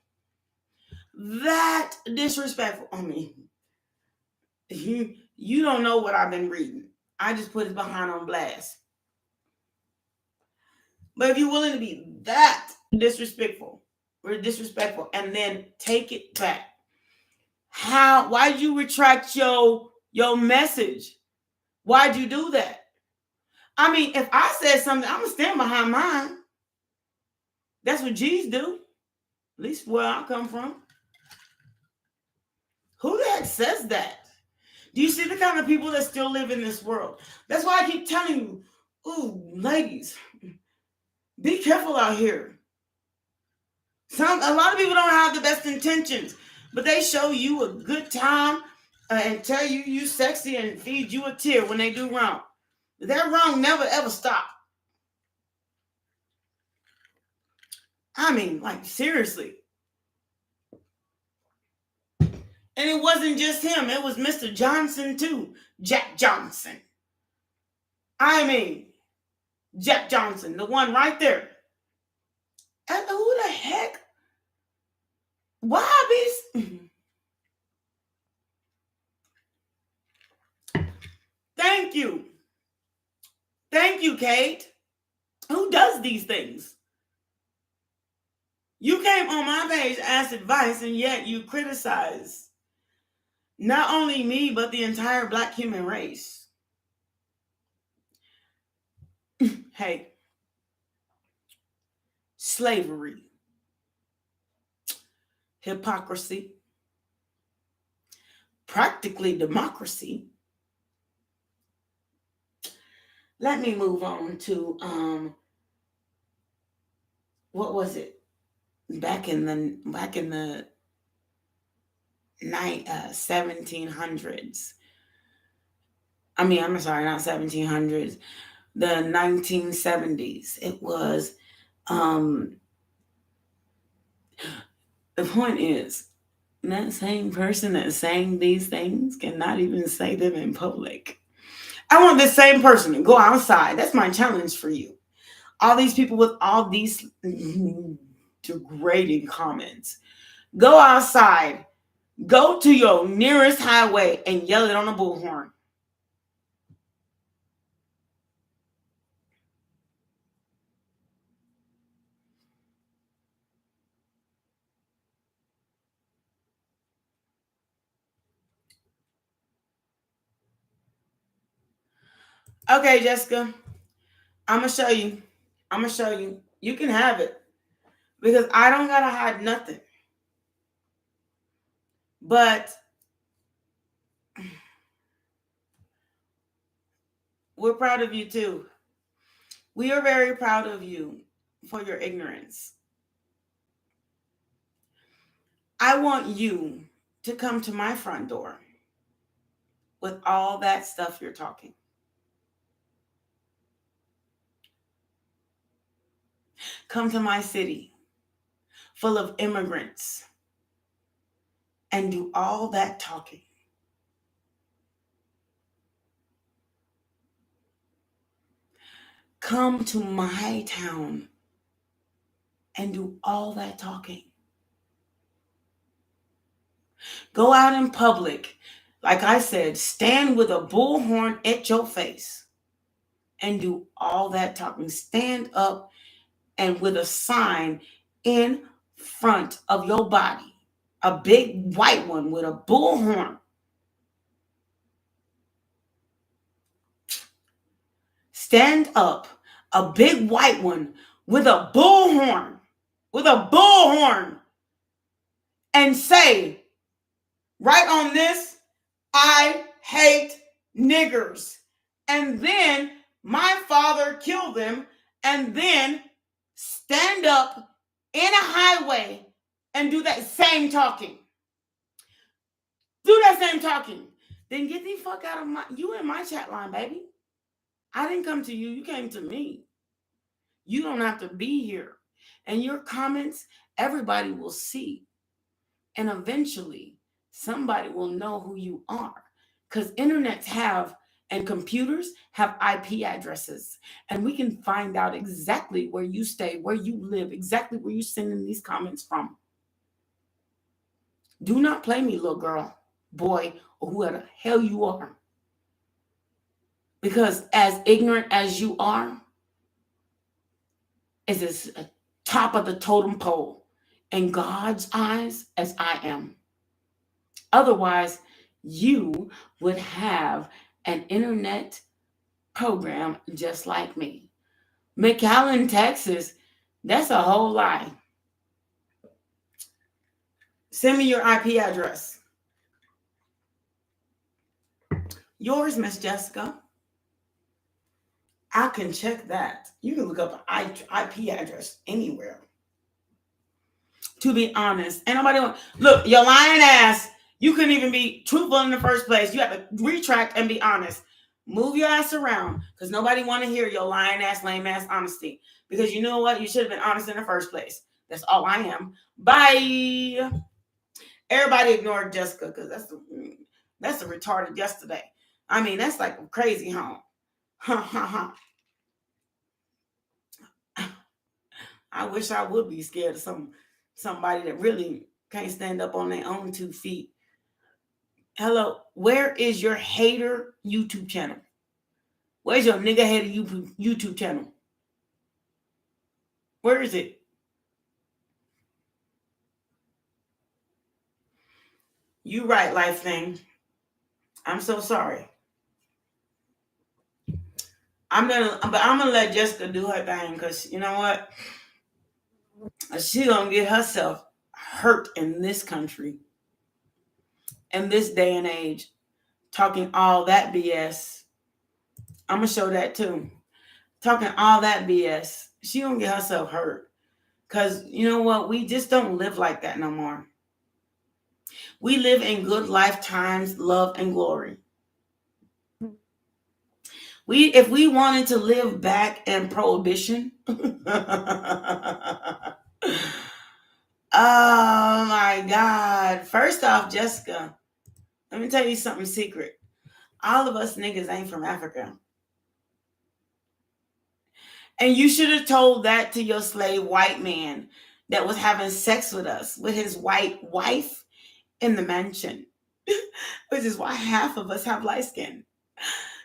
I mean, you don't know what I've been reading. I just put it behind on blast. But if you're willing to be that disrespectful, and then take it back, why'd you retract your message? Why'd you do that? I mean, if I said something, I'm gonna stand behind mine. That's what G's do. At least where I come from. Who the heck says that? Do you see the kind of people that still live in this world? That's why I keep telling you, ooh, ladies, be careful out here. A lot of people don't have the best intentions, but they show you a good time and tell you sexy and feed you a tear when they do wrong. Their wrong never ever stop. I mean, like, seriously. And it wasn't just him. It was Mr. Johnson, too. Jack Johnson. I mean, Jack Johnson, the one right there. And who the heck? Why Thank you. Thank you, Kate. Who does these things? You came on my page, asked advice, and yet you criticize not only me, but the entire Black human race. Hey, slavery, hypocrisy, practically democracy. Let me move on to what was it? Back in the 1700s. I'm sorry, not 1700s. The 1970s. It was the point is that same person that's saying these things cannot even say them in public. I want this same person to go outside. That's my challenge for you. All these people with all these degrading comments. Go outside. Go to your nearest highway and yell it on a bullhorn. Okay, Jessica. I'm going to show you. You can have it. Because I don't got to hide nothing. But we're proud of you too. We are very proud of you for your ignorance. I want you to come to my front door with all that stuff you're talking. Come to my city full of immigrants and do all that talking. Come to my town and do all that talking. Go out in public. Like I said, stand with a bullhorn at your face and do all that talking. Stand up and with a sign in front of your body, a big white one with a bullhorn. Stand up, a big white one with a bullhorn, and say, right on this, I hate niggers. And then my father killed them, and then stand up in a highway and do that same talking. Then get the fuck out of you in my chat line, baby. I didn't come to you. You came to me. You don't have to be here. And your comments, everybody will see. And eventually, somebody will know who you are. Because internets and computers have IP addresses. And we can find out exactly where you stay, where you live, exactly where you're sending these comments from. Do not play me, little girl, boy, or whoever the hell you are. Because as ignorant as you are, is as top of the totem pole in God's eyes as I am. Otherwise, you would have an internet program just like me. McAllen, Texas, that's a whole lie. Send me your IP address. Yours, Miss Jessica. I can check that. You can look up an IP address anywhere. To be honest, ain't nobody look, your lying ass. You couldn't even be truthful in the first place. You have to retract and be honest. Move your ass around because nobody want to hear your lying ass, lame ass honesty. Because you know what? You should have been honest in the first place. That's all I am. Bye. Everybody ignored Jessica because that's a retarded yesterday. I mean, that's like a crazy, huh? I wish I would be scared of somebody that really can't stand up on their own 2 feet. Hello, where is your hater YouTube channel? Where's your nigga headed YouTube channel? Where is it? You right, life thing. I'm so sorry. I'm gonna let Jessica do her thing, because you know what? She gonna get herself hurt in this country, in this day and age, talking all that BS. I'm gonna show that too. Talking all that BS. She gonna get herself hurt. Because you know what? We just don't live like that no more. We live in good lifetimes, love, and glory. If we wanted to live back in prohibition, oh my God. First off, Jessica, let me tell you something secret. All of us niggas ain't from Africa. And you should have told that to your slave white man that was having sex with us, with his white wife in the mansion, which is why half of us have light skin.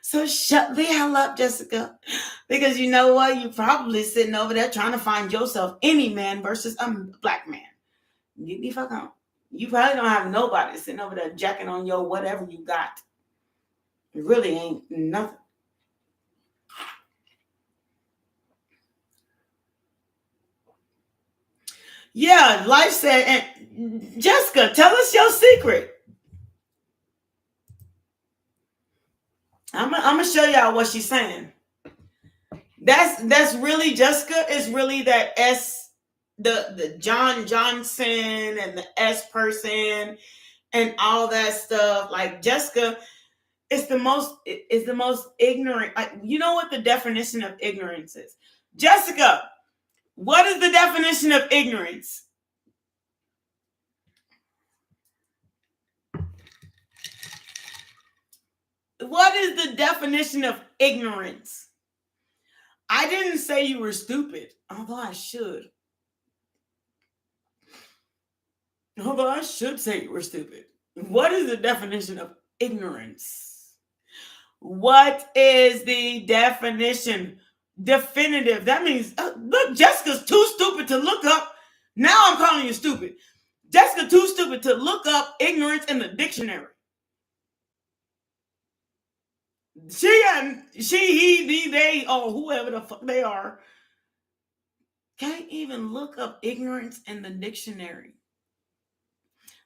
So shut the hell up, Jessica. Because you know what? You're probably sitting over there trying to find yourself any man versus a black man. Get the fuck on. You probably don't have nobody sitting over there jacking on your whatever you got. It really ain't nothing. Yeah, Life said, and Jessica, tell us your secret. I'm gonna show y'all what she's saying. That's really Jessica is really that the John Johnson and the S person and all that stuff. Like Jessica is the most ignorant. Like, you know what the definition of ignorance is? Jessica, what is the definition of ignorance? What is the definition of ignorance? I didn't say you were stupid, although I should. Although I should say you were stupid. What is the definition of ignorance? What is the definition? Definitive. That means, look, Jessica's too stupid to look up. Now I'm calling you stupid. Jessica too stupid to look up ignorance in the dictionary. She, he, they, or whoever the fuck they are, can't even look up ignorance in the dictionary.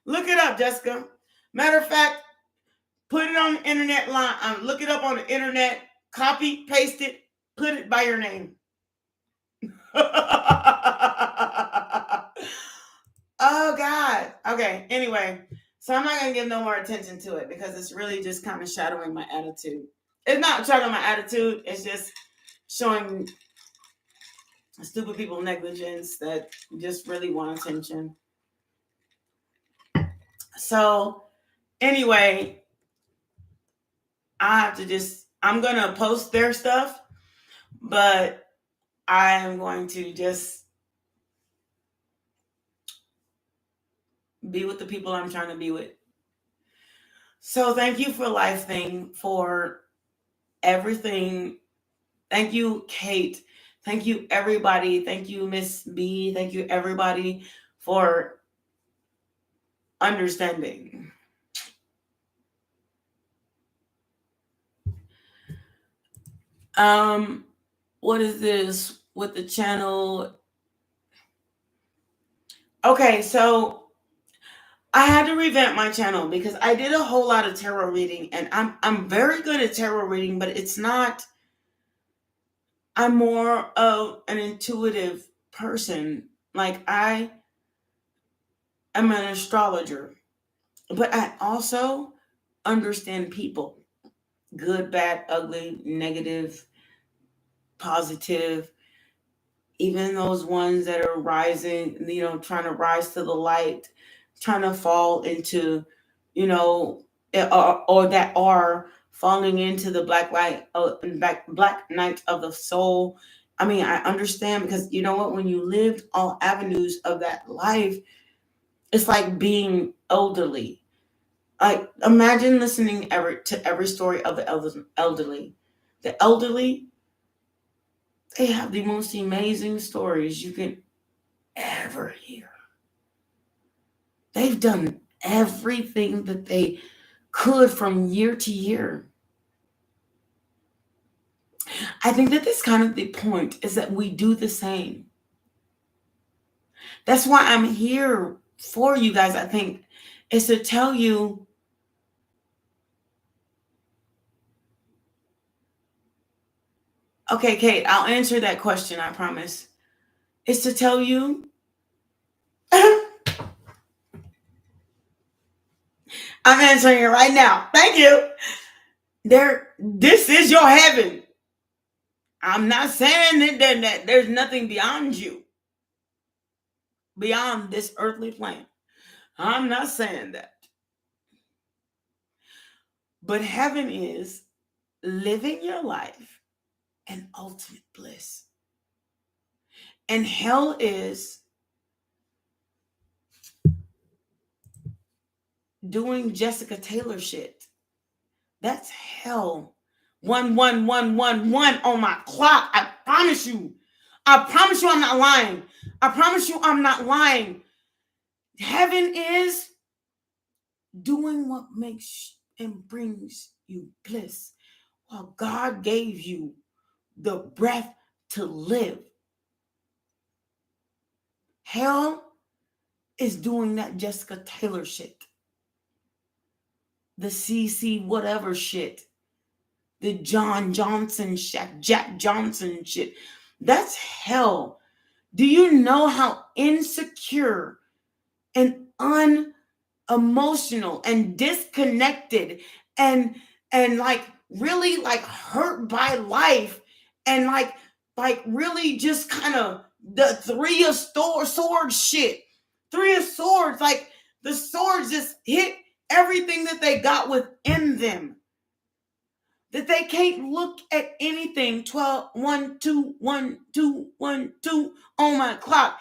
Look it up, Jessica. Matter of fact, put it on the internet line. Look it up on the internet. Copy, paste it, put it by your name. Oh God. Okay. Anyway, so I'm not gonna give no more attention to it because it's really just kind of shadowing my attitude. It's not shadowing my attitude. It's just showing stupid people negligence that just really want attention. So anyway, I'm going to post their stuff, but I am going to just be with the people I'm trying to be with. So thank you for Life Thing, for everything. Thank you, Kate. Thank you, everybody. Thank you, Miss B. Thank you, everybody, for understanding. What is this with the channel? Okay, so I had to revamp my channel because I did a whole lot of tarot reading, and I'm very good at tarot reading, but it's not. I'm more of an intuitive person. Like, I am an astrologer, but I also understand people. Good, bad, ugly, negative, positive, even those ones that are rising, trying to rise to the light, trying to fall into, or that are falling into the black light, black night of the soul. I mean, I understand, because you know what? When you lived all avenues of that life, it's like being elderly. Like, imagine listening to every story of the elderly. the elderly, they have the most amazing stories you can ever hear. They've done everything that they could from year to year. I think that this kind of the point is that we do the same. That's why I'm here for you guys, I think, is to tell you okay, Kate, I'll answer that question, I promise. Is to tell you I'm answering it right now. Thank you. This is your heaven. I'm not saying that there's nothing beyond you, beyond this earthly plane. I'm not saying that. But heaven is living your life in ultimate bliss. And hell is doing Jessica Taylor shit. That's hell. 11111 on my clock. I promise you. I promise you I'm not lying. I promise you I'm not lying. Heaven is doing what makes and brings you bliss. While God gave you the breath to live. Hell is doing that Jessica Taylor shit. The CC whatever shit. The John Johnson shit. Jack Johnson shit. That's hell. Do you know how insecure and unemotional and disconnected and like really like hurt by life and like really just kind of the three of swords shit. Three of swords, like the swords just hit everything that they got within them. That they can't look at anything 12, 1, 2, 1, 2, 1, 2 on my clock.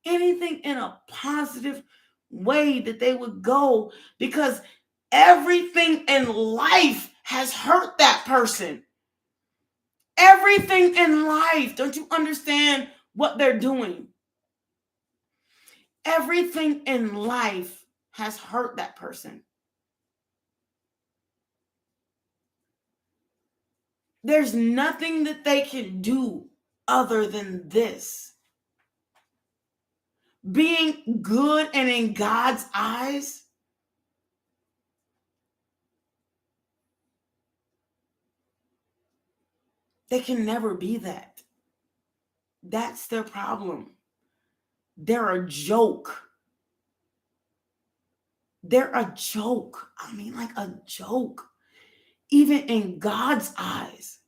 Anything in a positive way that they would go because everything in life has hurt that person. Everything in life. Don't you understand what they're doing? Everything in life has hurt that person. There's nothing that they can do other than this. Being good and in God's eyes, they can never be that. That's their problem. They're a joke. They're a joke. I mean, like a joke. Even in God's eyes.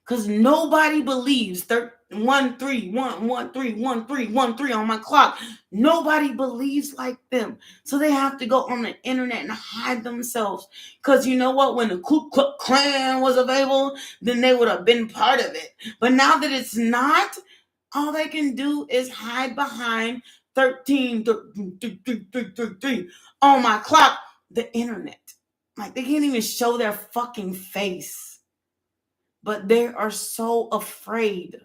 Because nobody believes 1-3-1-1-3-1-3-1-3 on my clock. Nobody believes like them. So they have to go on the internet and hide themselves. Because you know what? When the Ku Klux Klan was available, then they would have been part of it. But now that it's not, all they can do is hide behind 13 on my clock, the internet. Like they can't even show their fucking face. But they are so afraid.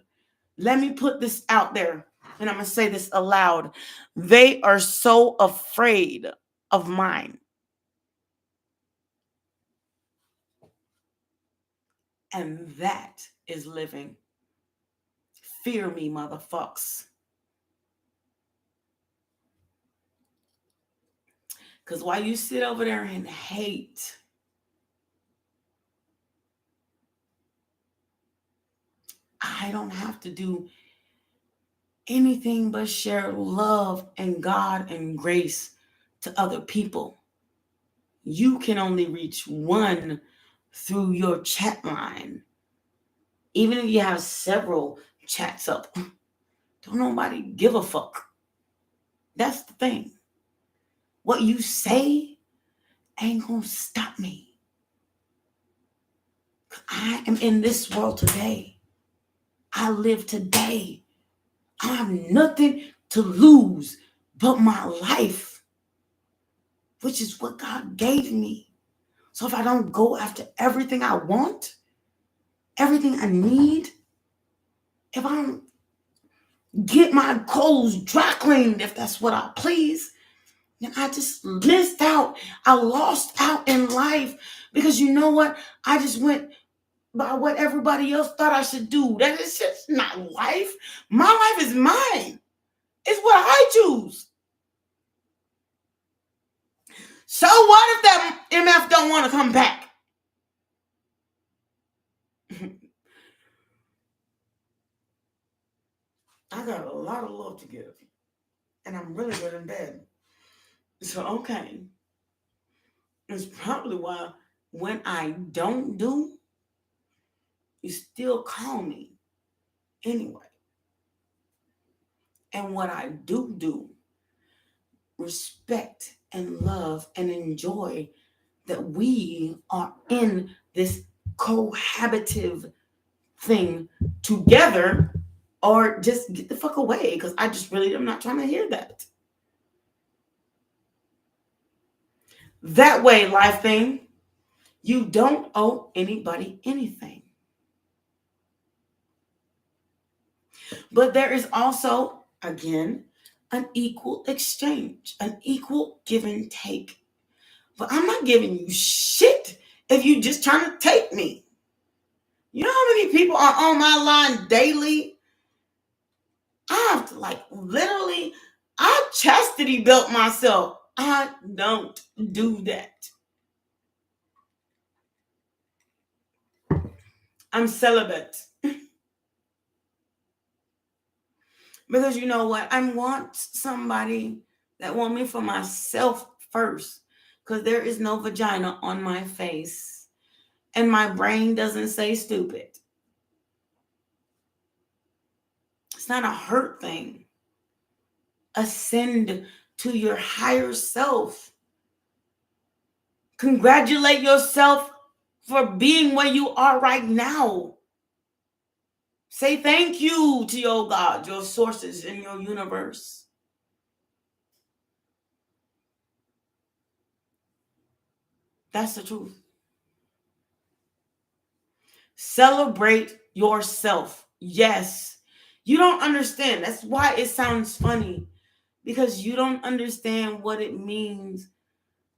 Let me put this out there, and I'm going to say this aloud. They are so afraid of mine. And that is living. Fear me, motherfucks. Because while you sit over there and hate, I don't have to do anything but share love and God and grace to other people. You can only reach one through your chat line. Even if you have several chats up, don't nobody give a fuck. That's the thing. What you say ain't gonna stop me. I am in this world today. I live today. I have nothing to lose but my life, which is what God gave me. So if I don't go after everything I want, everything I need, if I don't get my clothes dry cleaned, if that's what I please, then I just missed out. I lost out in life because you know what? I just went by what everybody else thought I should do. That is just not life. My life is mine. It's what I choose. So what if that MF don't want to come back? I got a lot of love to give. And I'm really good in bed. So, okay. It's probably why when I don't do, you still call me anyway. And what I do, respect and love and enjoy that we are in this cohabitive thing together, or just get the fuck away, because I just really am not trying to hear that. That way, life thing, you don't owe anybody anything. But there is also, again, an equal exchange, an equal give and take. But I'm not giving you shit if you just trying to take me. You know how many people are on my line daily? I have to literally, I chastity belt myself. I don't do that. I'm celibate. Because you know what? I want somebody that want me for myself first. Because there is no vagina on my face. And my brain doesn't say stupid. It's not a hurt thing. Ascend to your higher self. Congratulate yourself for being where you are right now. Say thank you to your God, your sources in your universe. That's the truth. Celebrate yourself. Yes. You don't understand. That's why it sounds funny. Because you don't understand what it means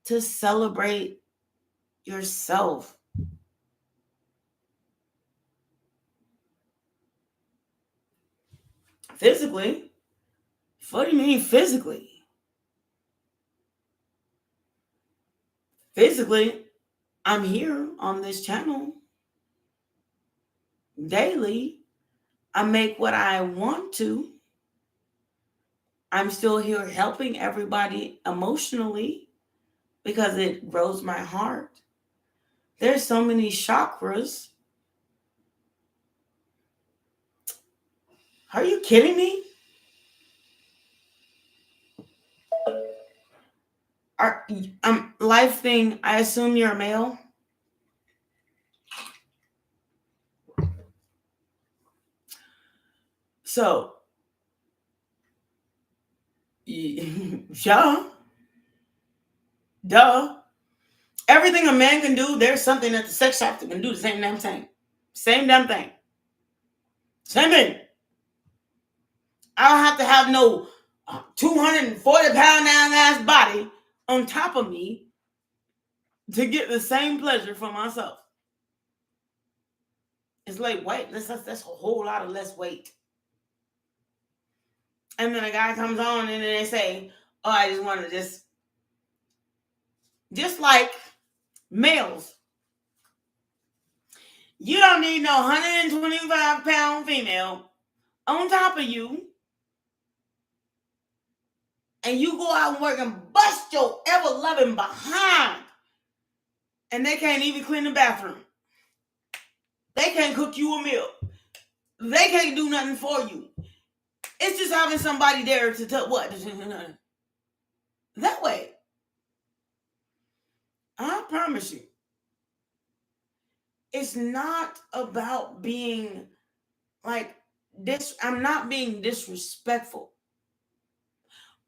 to celebrate yourself. Physically? What do you mean physically? Physically, I'm here on this channel daily. I make what I want to. I'm still here helping everybody emotionally because it grows my heart. There's so many chakras. Are you kidding me? Life thing, I assume you're a male. So, yeah. Duh. Everything a man can do, there's something that the sex shop can do the same damn thing. Same damn thing. Same thing. I don't have to have no 240 pound ass body on top of me to get the same pleasure for myself. It's like weight. That's a whole lot of less weight. And then a guy comes on and then they say, oh, I just want to just like males. You don't need no 125 pound female on top of you. And you go out and work and bust your ever-loving behind. And they can't even clean the bathroom. They can't cook you a meal. They can't do nothing for you. It's just having somebody there to tell what? That way. I promise you. It's not about being I'm not being disrespectful.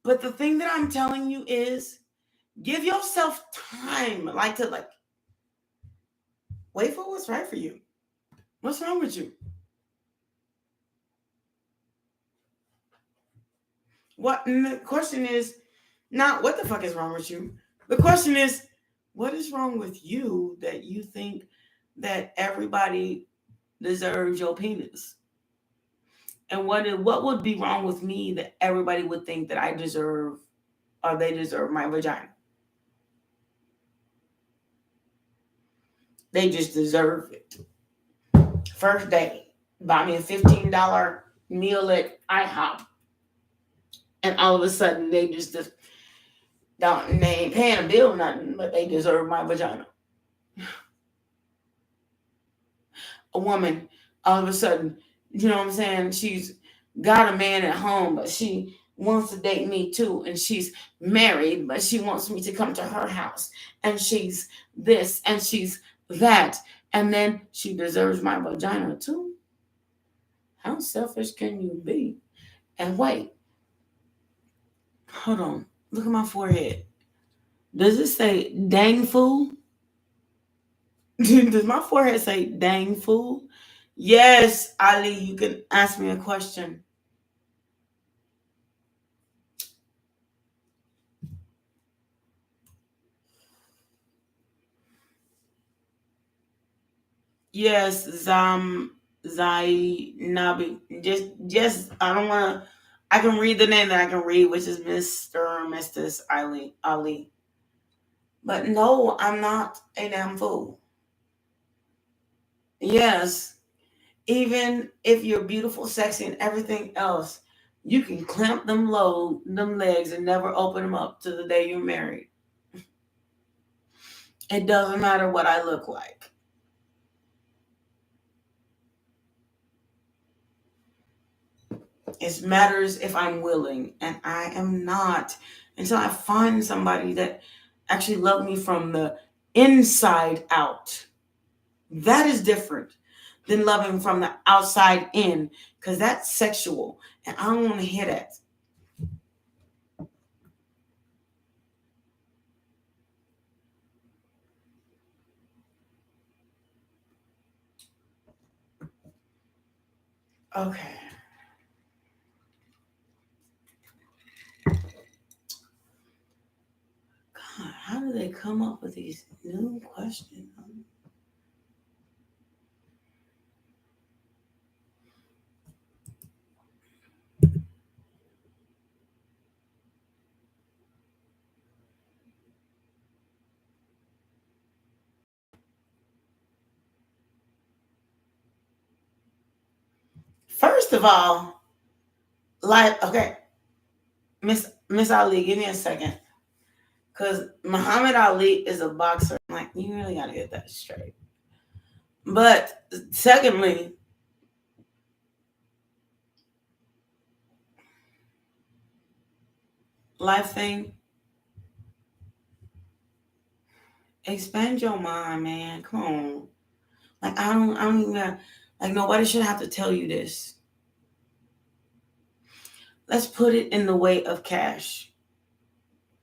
But the thing that I'm telling you is give yourself time. To wait for what's right for you. What's wrong with you? What? And the question is not what the fuck is wrong with you. The question is, what is wrong with you that you think that everybody deserves your penis? And what would be wrong with me that everybody would think that I deserve or they deserve my vagina? They just deserve it. First day, buy me a $15 meal at IHOP, and all of a sudden they just don't. They ain't paying a bill, nothing, but they deserve my vagina. A woman, all of a sudden, you know what I'm saying? She's got a man at home, but she wants to date me too, and she's married, but she wants me to come to her house, and she's this and she's that, and then she deserves my vagina too. How selfish can you be? And wait, hold on. Look at my forehead. Does it say dang fool? Does my forehead say dang fool? Yes, Ali, you can ask me a question. Yes, Zainabi. Just I don't wanna I can read the name that I can read, which is Mr. or Mrs. Ali. But no, I'm not a damn fool. Yes. Even if you're beautiful, sexy, and everything else, you can clamp them legs and never open them up to the day you're married. It doesn't matter what I look like. It matters if I'm willing, and I am not until I find somebody that actually loves me from the inside out. That is different than loving from the outside in, because that's sexual, and I don't want to hear that. Okay. God, how do they come up with these new questions? First of all, like, okay, Miss Ali, give me a second. Because Muhammad Ali is a boxer. Like, you really got to get that straight. But secondly, life thing, expand your mind, man. Come on. Like, I don't even, like, nobody should have to tell you this. Let's put it in the way of cash.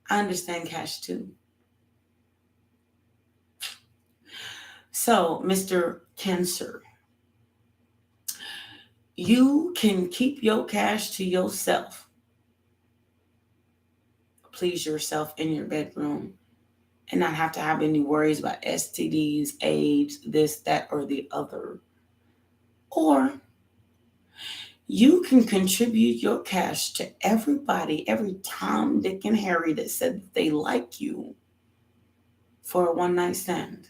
I understand cash too. So, Mr. Cancer, you can keep your cash to yourself. Please yourself in your bedroom and not have to have any worries about STDs, AIDS, this, that, or the other. Or you can contribute your cash to everybody, every Tom, Dick, and Harry that said that they like you for a one night stand.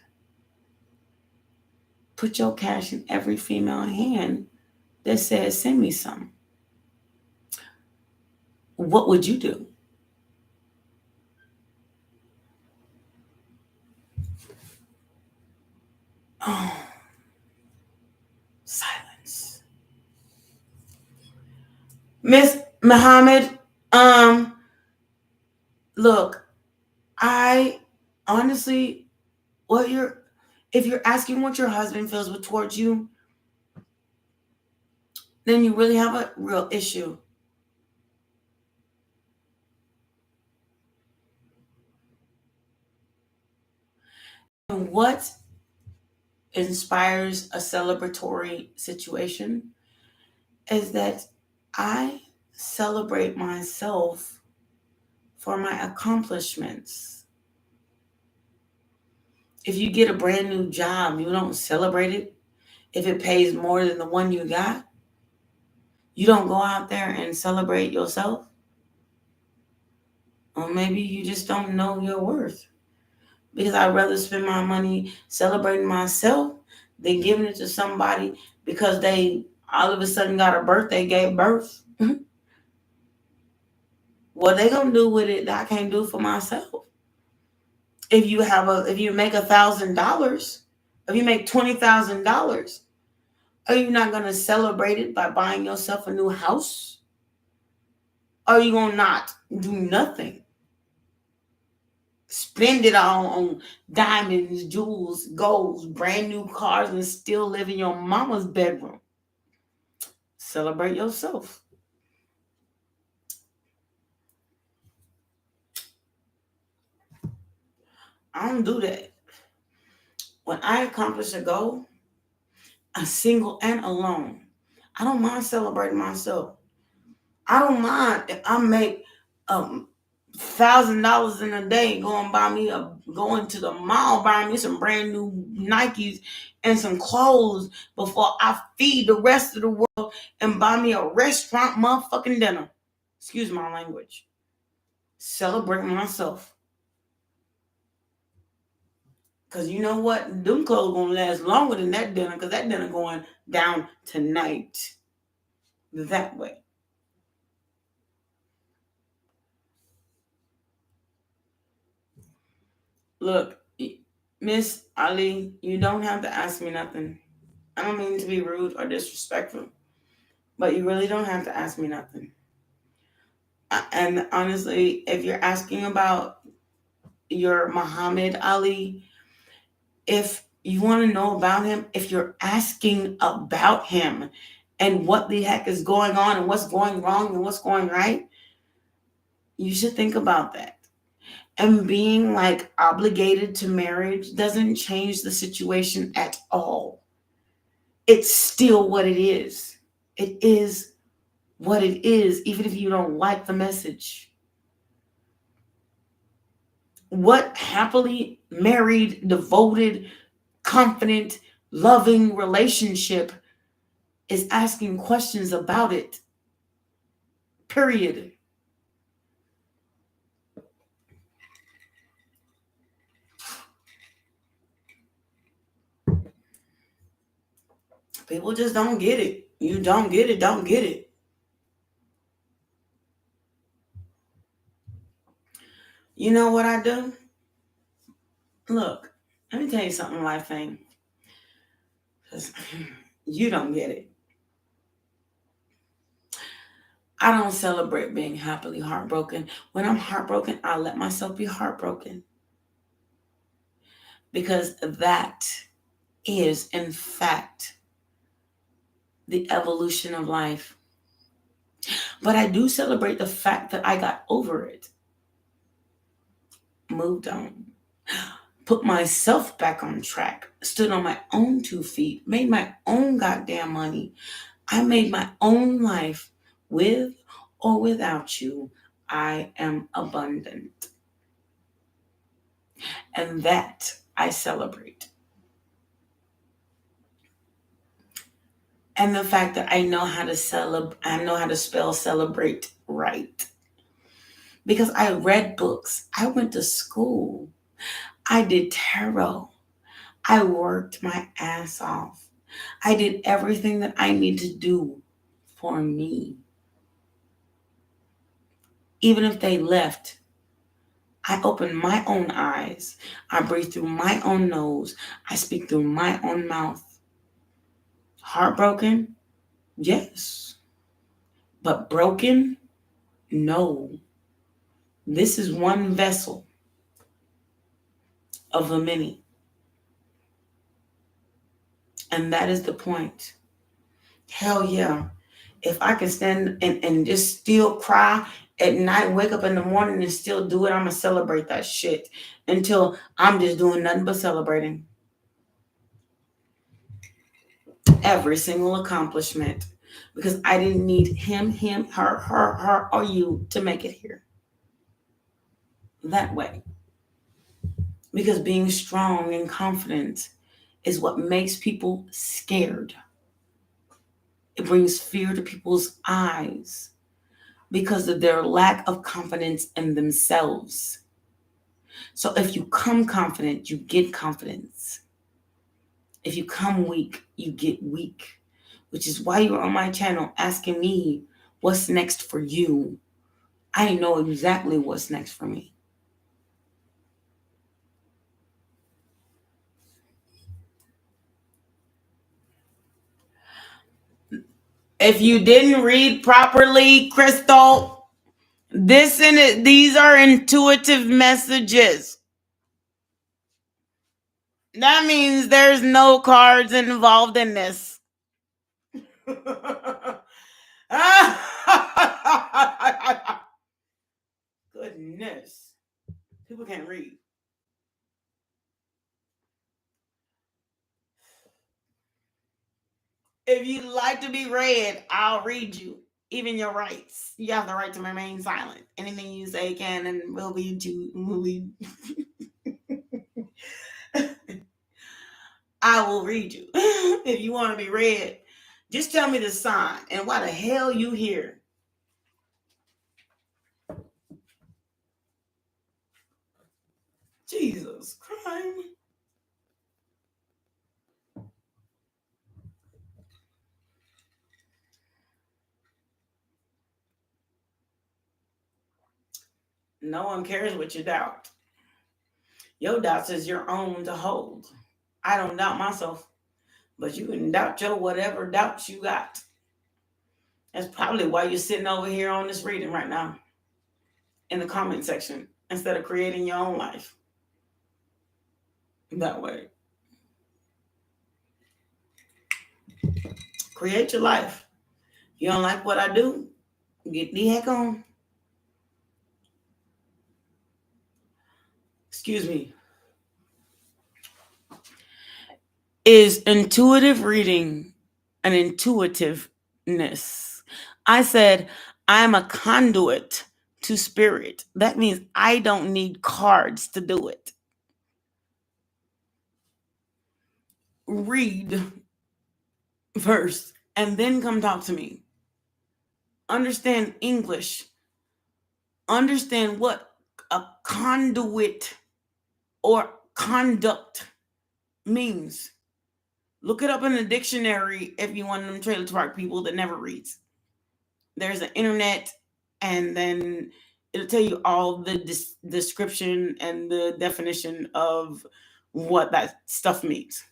Put your cash in every female hand that says, send me some. What would you do? Oh, silence. Miss Muhammad, look, I honestly, if you're asking what your husband feels towards you, then you really have a real issue. And what inspires a celebratory situation is that I celebrate myself for my accomplishments. If you get a brand new job, you don't celebrate it if it pays more than the one you got. You don't go out there and celebrate yourself. Or maybe you just don't know your worth. Because I'd rather spend my money celebrating myself than giving it to somebody because they all of a sudden got a birthday, gave birth. What they gonna do with it that I can't do for myself? If you make $1,000, if you make $20,000, are you not gonna celebrate it by buying yourself a new house? Or are you gonna not do nothing? Spend it all on diamonds, jewels, golds, brand new cars, and still live in your mama's bedroom. Celebrate yourself. I don't do that. When I accomplish a goal, I'm single and alone, I don't mind celebrating myself. I don't mind if I make $1,000 in a day going to the mall buying me some brand new Nikes and some clothes before I feed the rest of the world and buy me a restaurant motherfucking dinner. Excuse my language. Celebrate myself. Because you know what? Them clothes gonna last longer than that dinner because that dinner going down tonight. That way. Look, Miss Ali, you don't have to ask me nothing. I don't mean to be rude or disrespectful, but you really don't have to ask me nothing. And honestly, if you're asking about your Muhammad Ali, if you want to know about him, if you're asking about him and what the heck is going on and what's going wrong and what's going right, you should think about that. And being like obligated to marriage doesn't change the situation at all. It's still what it is. It is what it is, even if you don't like the message. What happily married, devoted, confident, loving relationship is asking questions about it? Period. People just don't get it. You don't get it, don't get it. You know what I do? Look, let me tell you something, life thing. Because you don't get it. I don't celebrate being happily heartbroken. When I'm heartbroken, I let myself be heartbroken. Because that is, in fact, the evolution of life. But I do celebrate the fact that I got over it. Moved on. Put myself back on track. Stood on my own 2 feet. Made my own goddamn money. I made my own life. With or without you, I am abundant. And that I celebrate. And the fact that I know how to spell celebrate right. Because I read books. I went to school. I did tarot. I worked my ass off. I did everything that I need to do for me. Even if they left, I opened my own eyes. I breathe through my own nose. I speak through my own mouth. Heartbroken? Yes. But broken? No. This is one vessel of the many. And that is the point. Hell yeah. If I can stand and just still cry at night, wake up in the morning and still do it, I'm going to celebrate that shit until I'm just doing nothing but celebrating. every single accomplishment, because I didn't need him, her, or you to make it here that way. Because being strong and confident is what makes people scared. It brings fear to people's eyes because of their lack of confidence in themselves. So if you come confident, you get confidence. If you come weak, you get weak, which is why you're on my channel asking me what's next for you. I know exactly what's next for me. If you didn't read properly, Crystal, these are intuitive messages. That means there's no cards involved in this. Goodness. People can't read. If you'd like to be read, I'll read you. Even your rights. You have the right to remain silent. Anything you say can and will be I will read you. If you want to be read, just tell me the sign and why the hell you here. Jesus Christ. No one cares what you doubt. Your doubts is your own to hold. I don't doubt myself, but you can doubt your whatever doubts you got. That's probably why you're sitting over here on this reading right now in the comment section instead of creating your own life that way. Create your life. You don't like what I do? Get the heck on. Excuse me. Is intuitive reading an intuitiveness? I said, I'm a conduit to spirit. That means I don't need cards to do it. Read first and then come talk to me. Understand English. Understand what a conduit or conduct means. Look it up in the dictionary if you want them trailer park people that never reads. There's an internet, and then it'll tell you all the description and the definition of what that stuff means.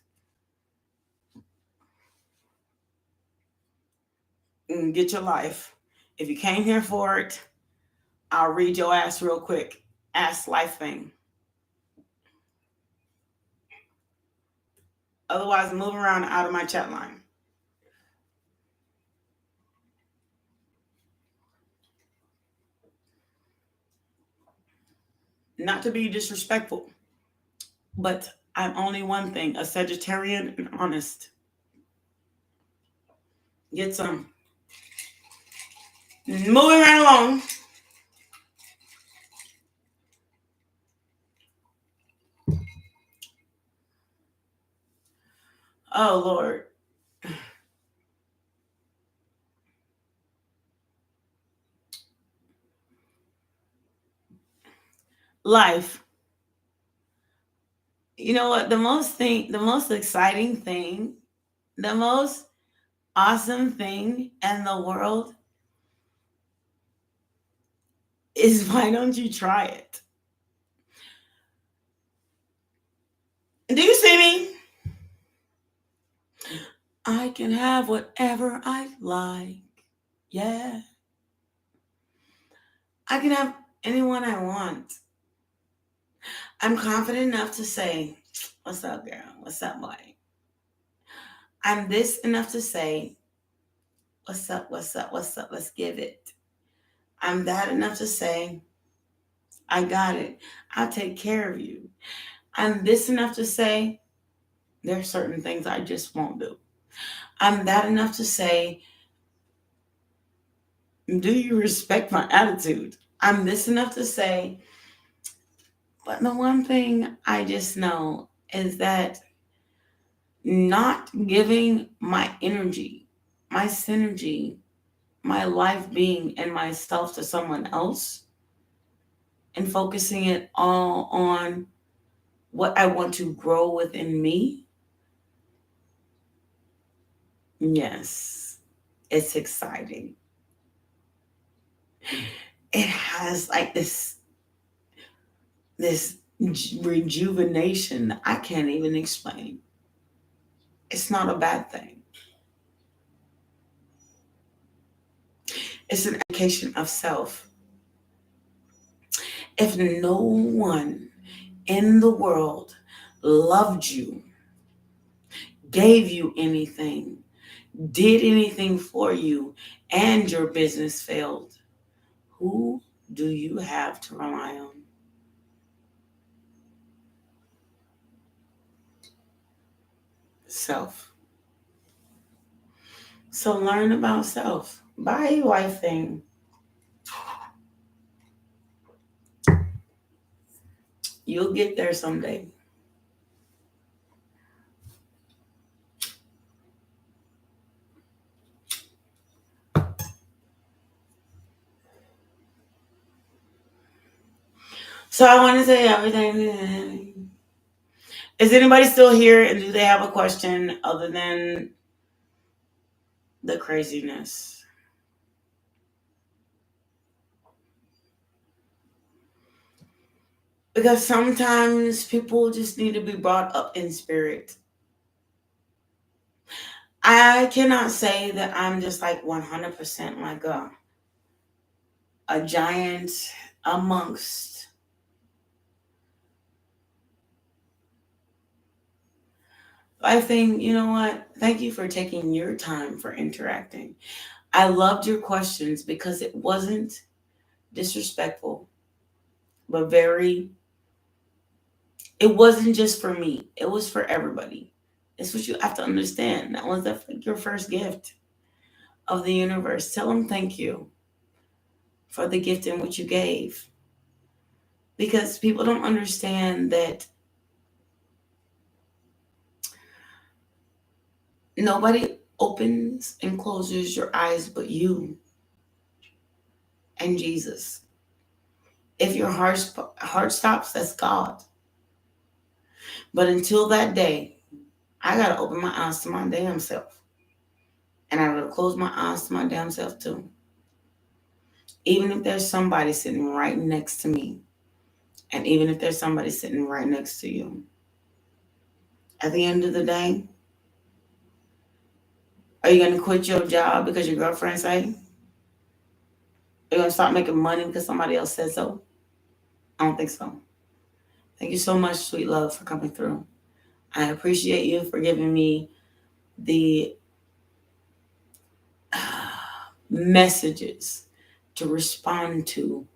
And get your life. If you came here for it, I'll read your ass real quick. Ask life thing. Otherwise, move around out of my chat line. Not to be disrespectful, but I'm only one thing, a Sagittarian and honest. Get some. Moving right along. Oh, Lord. Life. You know what? The most exciting thing, the most awesome thing in the world is, why don't you try it? Do you see me? I can have whatever I like. Yeah. I can have anyone I want. I'm confident enough to say, what's up, girl? What's up, boy? I'm this enough to say, what's up, what's up, what's up? Let's give it. I'm that enough to say, I got it. I'll take care of you. I'm this enough to say, there's certain things I just won't do. I'm that enough to say, do you respect my attitude? I'm this enough to say, but the one thing I just know is that not giving my energy, my synergy, my life being, and myself to someone else and focusing it all on what I want to grow within me, yes, it's exciting. It has like this rejuvenation that I can't even explain. It's not a bad thing. It's an education of self. If no one in the world loved you, gave you anything, did anything for you, and your business failed, who do you have to rely on? Self. So learn about self. Buy a wife thing. You'll get there someday. So I want to say everything. Is anybody still here, and do they have a question other than the craziness? Because sometimes people just need to be brought up in spirit. I cannot say that I'm just like 100% like a giant amongst. I think, you know what? Thank you for taking your time for interacting. I loved your questions because it wasn't disrespectful, but it wasn't just for me. It was for everybody. It's what you have to understand. That was your first gift of the universe. Tell them thank you for the gift in which you gave. Because people don't understand that nobody opens and closes your eyes but you and Jesus. If your heart stops, that's God. But until that day, I gotta open my eyes to my damn self. And I gotta close my eyes to my damn self too. Even if there's somebody sitting right next to me, and even if there's somebody sitting right next to you. At the end of the day, are you gonna quit your job because your girlfriend say? Are you gonna stop making money because somebody else said so? I don't think so. Thank you so much, sweet love, for coming through. I appreciate you for giving me the messages to respond to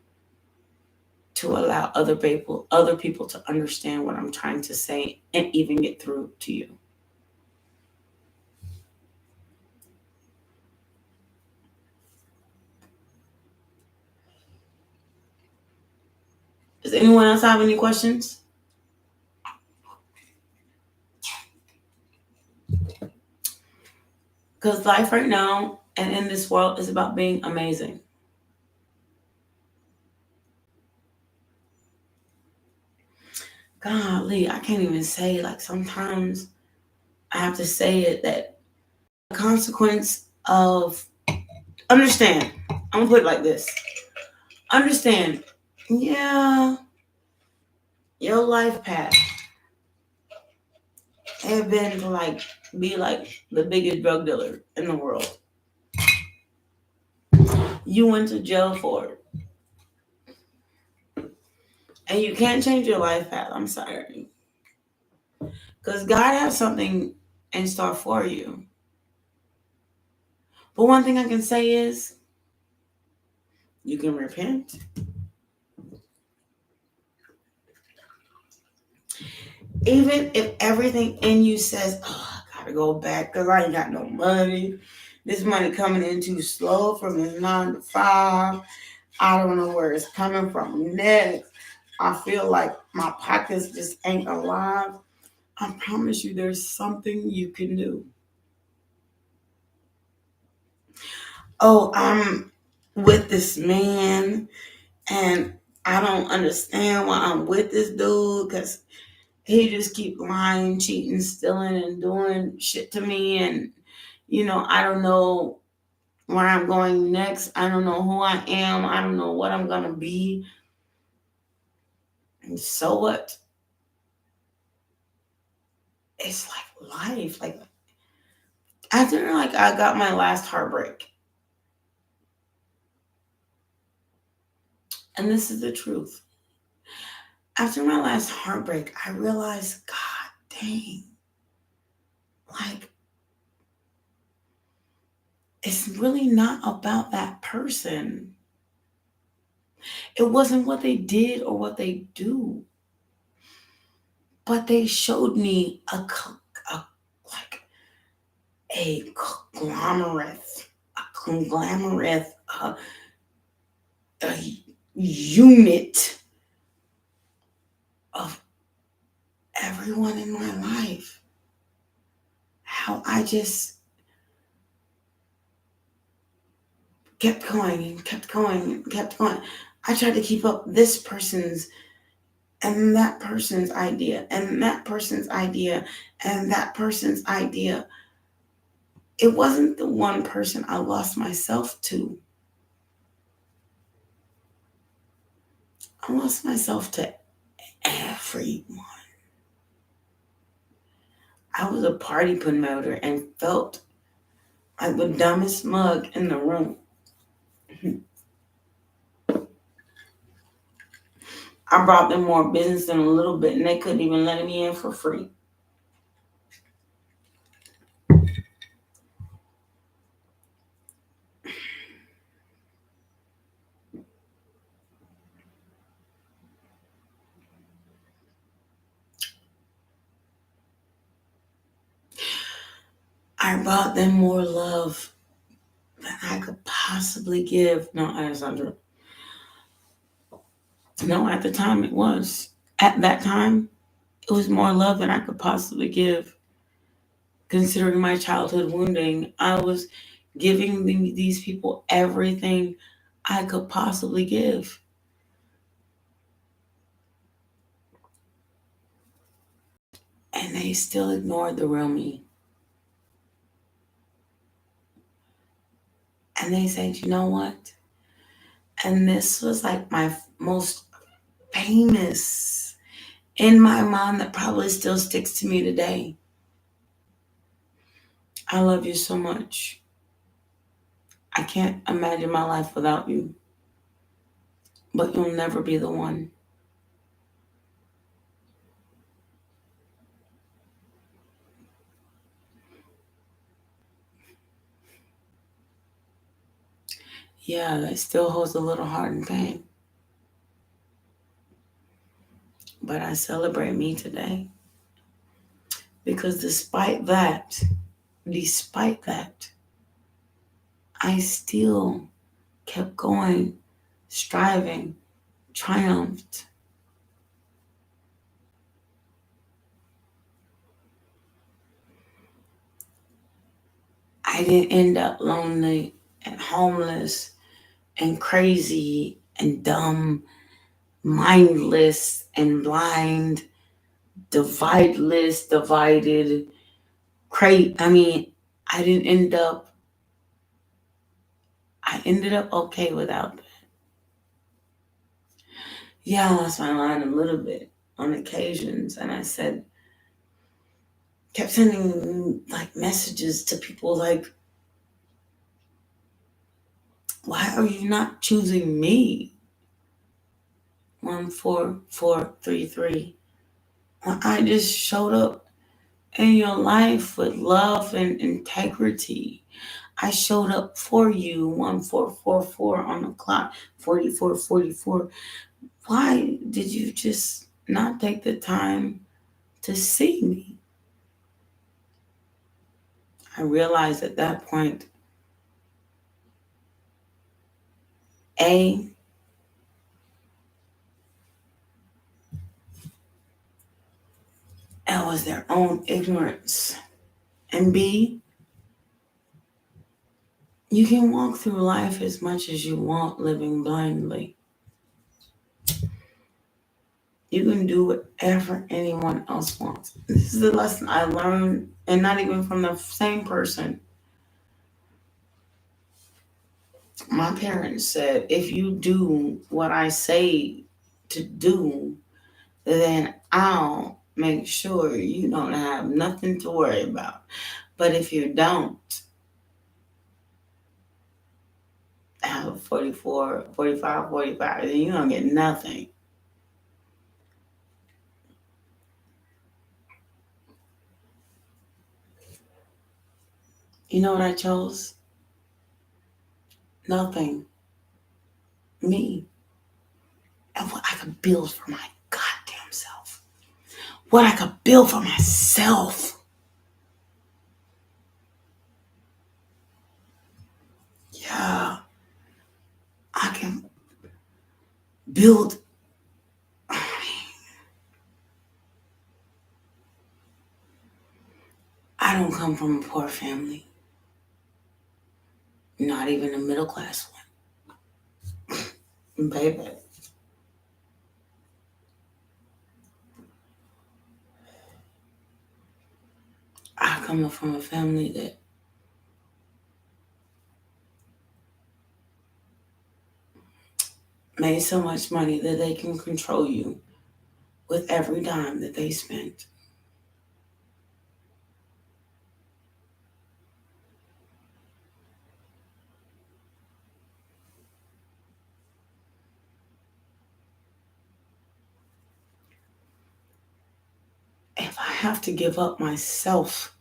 allow other people to understand what I'm trying to say and even get through to you. Does anyone else have any questions? Because life right now and in this world is about being amazing. Golly, I can't even say, like, sometimes I have to say it, that the consequence of, understand, I'm gonna put it like this. Understand, yeah, your life path have been to like be like the biggest drug dealer in the world. You went to jail for it. And you can't change your life path. I'm sorry. Because God has something in store for you. But one thing I can say is you can repent. Even if everything in you says, oh, God, gotta go back because I ain't got no money. This money coming in too slow from this 9 to 5. I don't know where it's coming from next. I feel like my pockets just ain't alive. I promise you there's something you can do. Oh, I'm with this man and I don't understand why I'm with this dude because he just keep lying, cheating, stealing, and doing shit to me. And, I don't know where I'm going next. I don't know who I am. I don't know what I'm going to be. And so what? It's like life. Like, after I got my last heartbreak. And this is the truth. After my last heartbreak, I realized, God dang, like, it's really not about that person. It wasn't what they did or what they do, but they showed me a conglomerate, a unit of everyone in my life. How I just kept going and kept going and kept going. I tried to keep up this person's and that person's idea and that person's idea and that person's idea. It wasn't the one person I lost myself to. I lost myself to everyone. I was a party promoter and felt like the dumbest mug in the room. I brought them more business than a little bit, and they couldn't even let me in for free. I brought them more love than I could possibly give. No, Alessandra. No, at the time it was. At that time, it was more love than I could possibly give. Considering my childhood wounding, I was giving these people everything I could possibly give. And they still ignored the real me. And they said, you know what? And this was like my most famous in my mind that probably still sticks to me today. I love you so much. I can't imagine my life without you. But you'll never be the one. Yeah, that still holds a little heart and pain. But I celebrate me today. Because despite that, I still kept going, striving, triumphed. I didn't end up lonely and homeless and crazy and dumb, mindless and blind, divided. I didn't end up, I ended up okay without that. Yeah, I lost my mind a little bit on occasions, and kept sending like messages to people like, why are you not choosing me? 14433. When I just showed up in your life with love and integrity. I showed up for you. 1444 on the clock. 4444. Why did you just not take the time to see me? I realized at that point, A, it was their own ignorance. And B, you can walk through life as much as you want living blindly. You can do whatever anyone else wants. This is the lesson I learned, and not even from the same person. My parents said, if you do what I say to do, then I'll make sure you don't have nothing to worry about. But if you don't have 44, 45, 45, then you don't get nothing. You know what I chose? Nothing. Me. And what I could build for my goddamn self. What I could build for myself. Yeah. I can build. I don't come from a poor family. Not even a middle class one. Baby. I come from a family that made so much money that they can control you with every dime that they spent. If I have to give up myself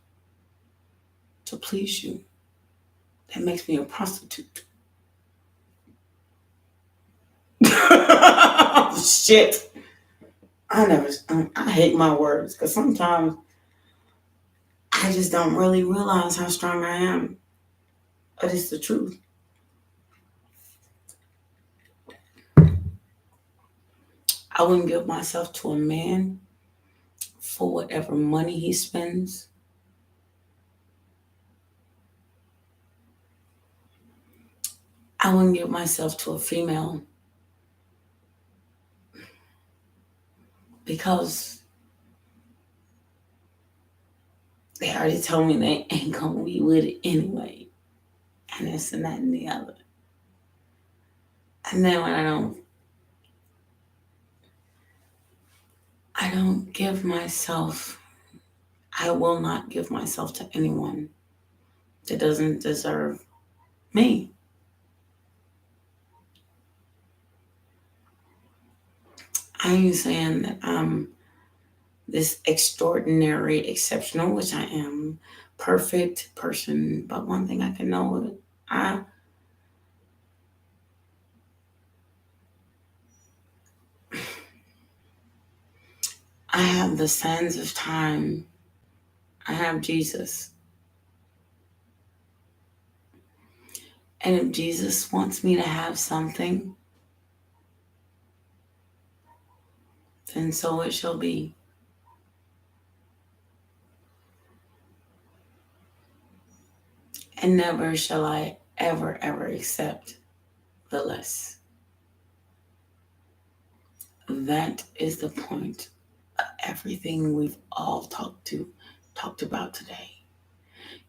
to please you, that makes me a prostitute. Shit. I hate my words because sometimes I just don't really realize how strong I am. But it's the truth. I wouldn't give myself to a man for whatever money he spends. I wouldn't give myself to a female because they already told me they ain't gonna be with it anyway. And this and that and the other. And then when I don't give myself, I will not give myself to anyone that doesn't deserve me. I ain't saying that I'm this extraordinary, exceptional, which I am, perfect person. But one thing I can know, I have the sands of time. I have Jesus. And if Jesus wants me to have something, then so it shall be. And never shall I ever accept the less. That is the point of everything we've all talked about today.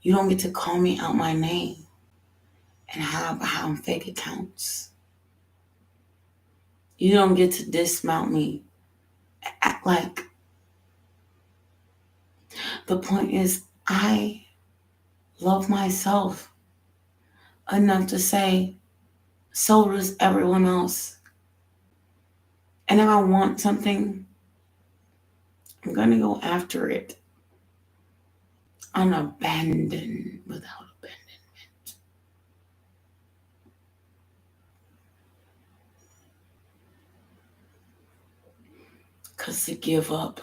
You don't get to call me out my name and have fake accounts. You don't get to dismount me. Act like. The point is, I love myself enough to say, so does everyone else. And if I want something, I'm going to go after it. Unabandoned, without abandonment. Because to give up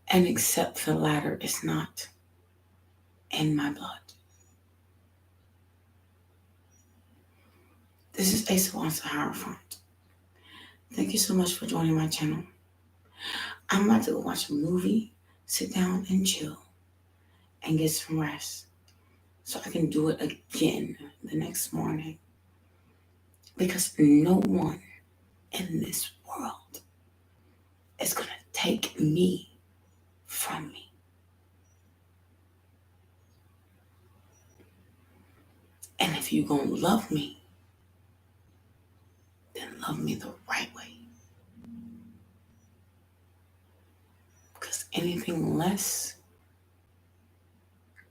and accept the latter is not in my blood. This is Ace of Wands, the Hierophant. Thank you so much for joining my channel. I'm about to go watch a movie, sit down and chill, and get some rest so I can do it again the next morning. Because no one in this world is going to take me from me. And if you're going to love me, then love me the right way. Because anything less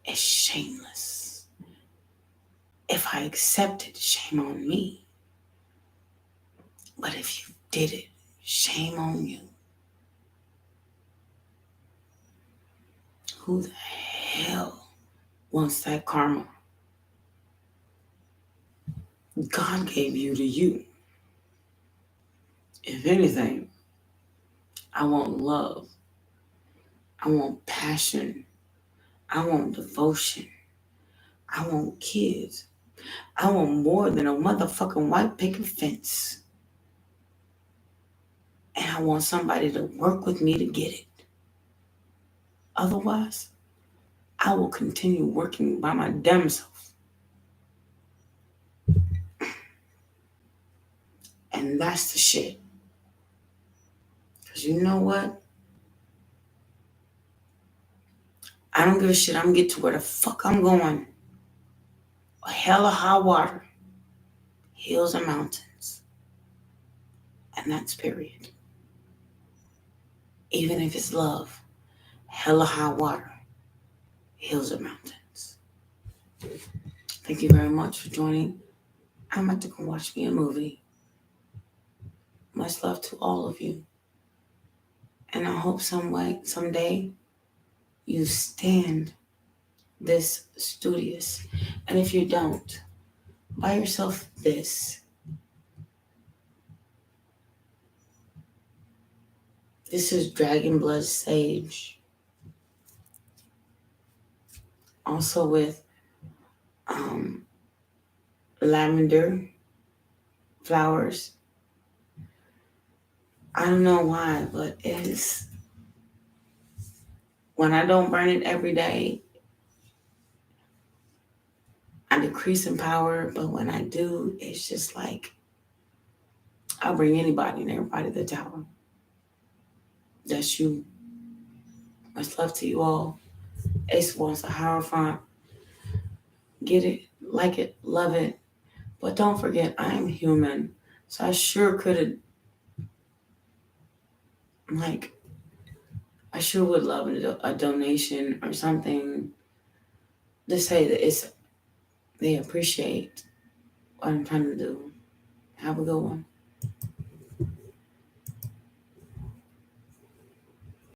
is shameless. If I accept it, shame on me. But if you did it, shame on you. Who the hell wants that karma? God gave you to you. If anything, I want love. I want passion. I want devotion. I want kids. I want more than a motherfucking white picket fence. And I want somebody to work with me to get it. Otherwise, I will continue working by my damn self. And that's the shit. Because you know what? I don't give a shit. I'm going to get to where the fuck I'm going. A hell of high water. Hills and mountains. And that's period. Even if it's love. Hella high water. Hills and mountains. Thank you very much for joining. I'm about to go watch me a movie. Much love to all of you. And I hope someday, you stand this studious. And if you don't, buy yourself this. This is Dragon Blood Sage. Also with lavender flowers. I don't know why, but it is. When I don't burn it every day, I decrease in power. But when I do, it's just like I'll bring anybody and everybody to the tower. That's you. Much love to you all. Ace wants a Hierophant. Get it, like it, love it. But don't forget, I am human. So I sure could have, I sure would love a donation or something to say that they appreciate what I'm trying to do. Have a good one.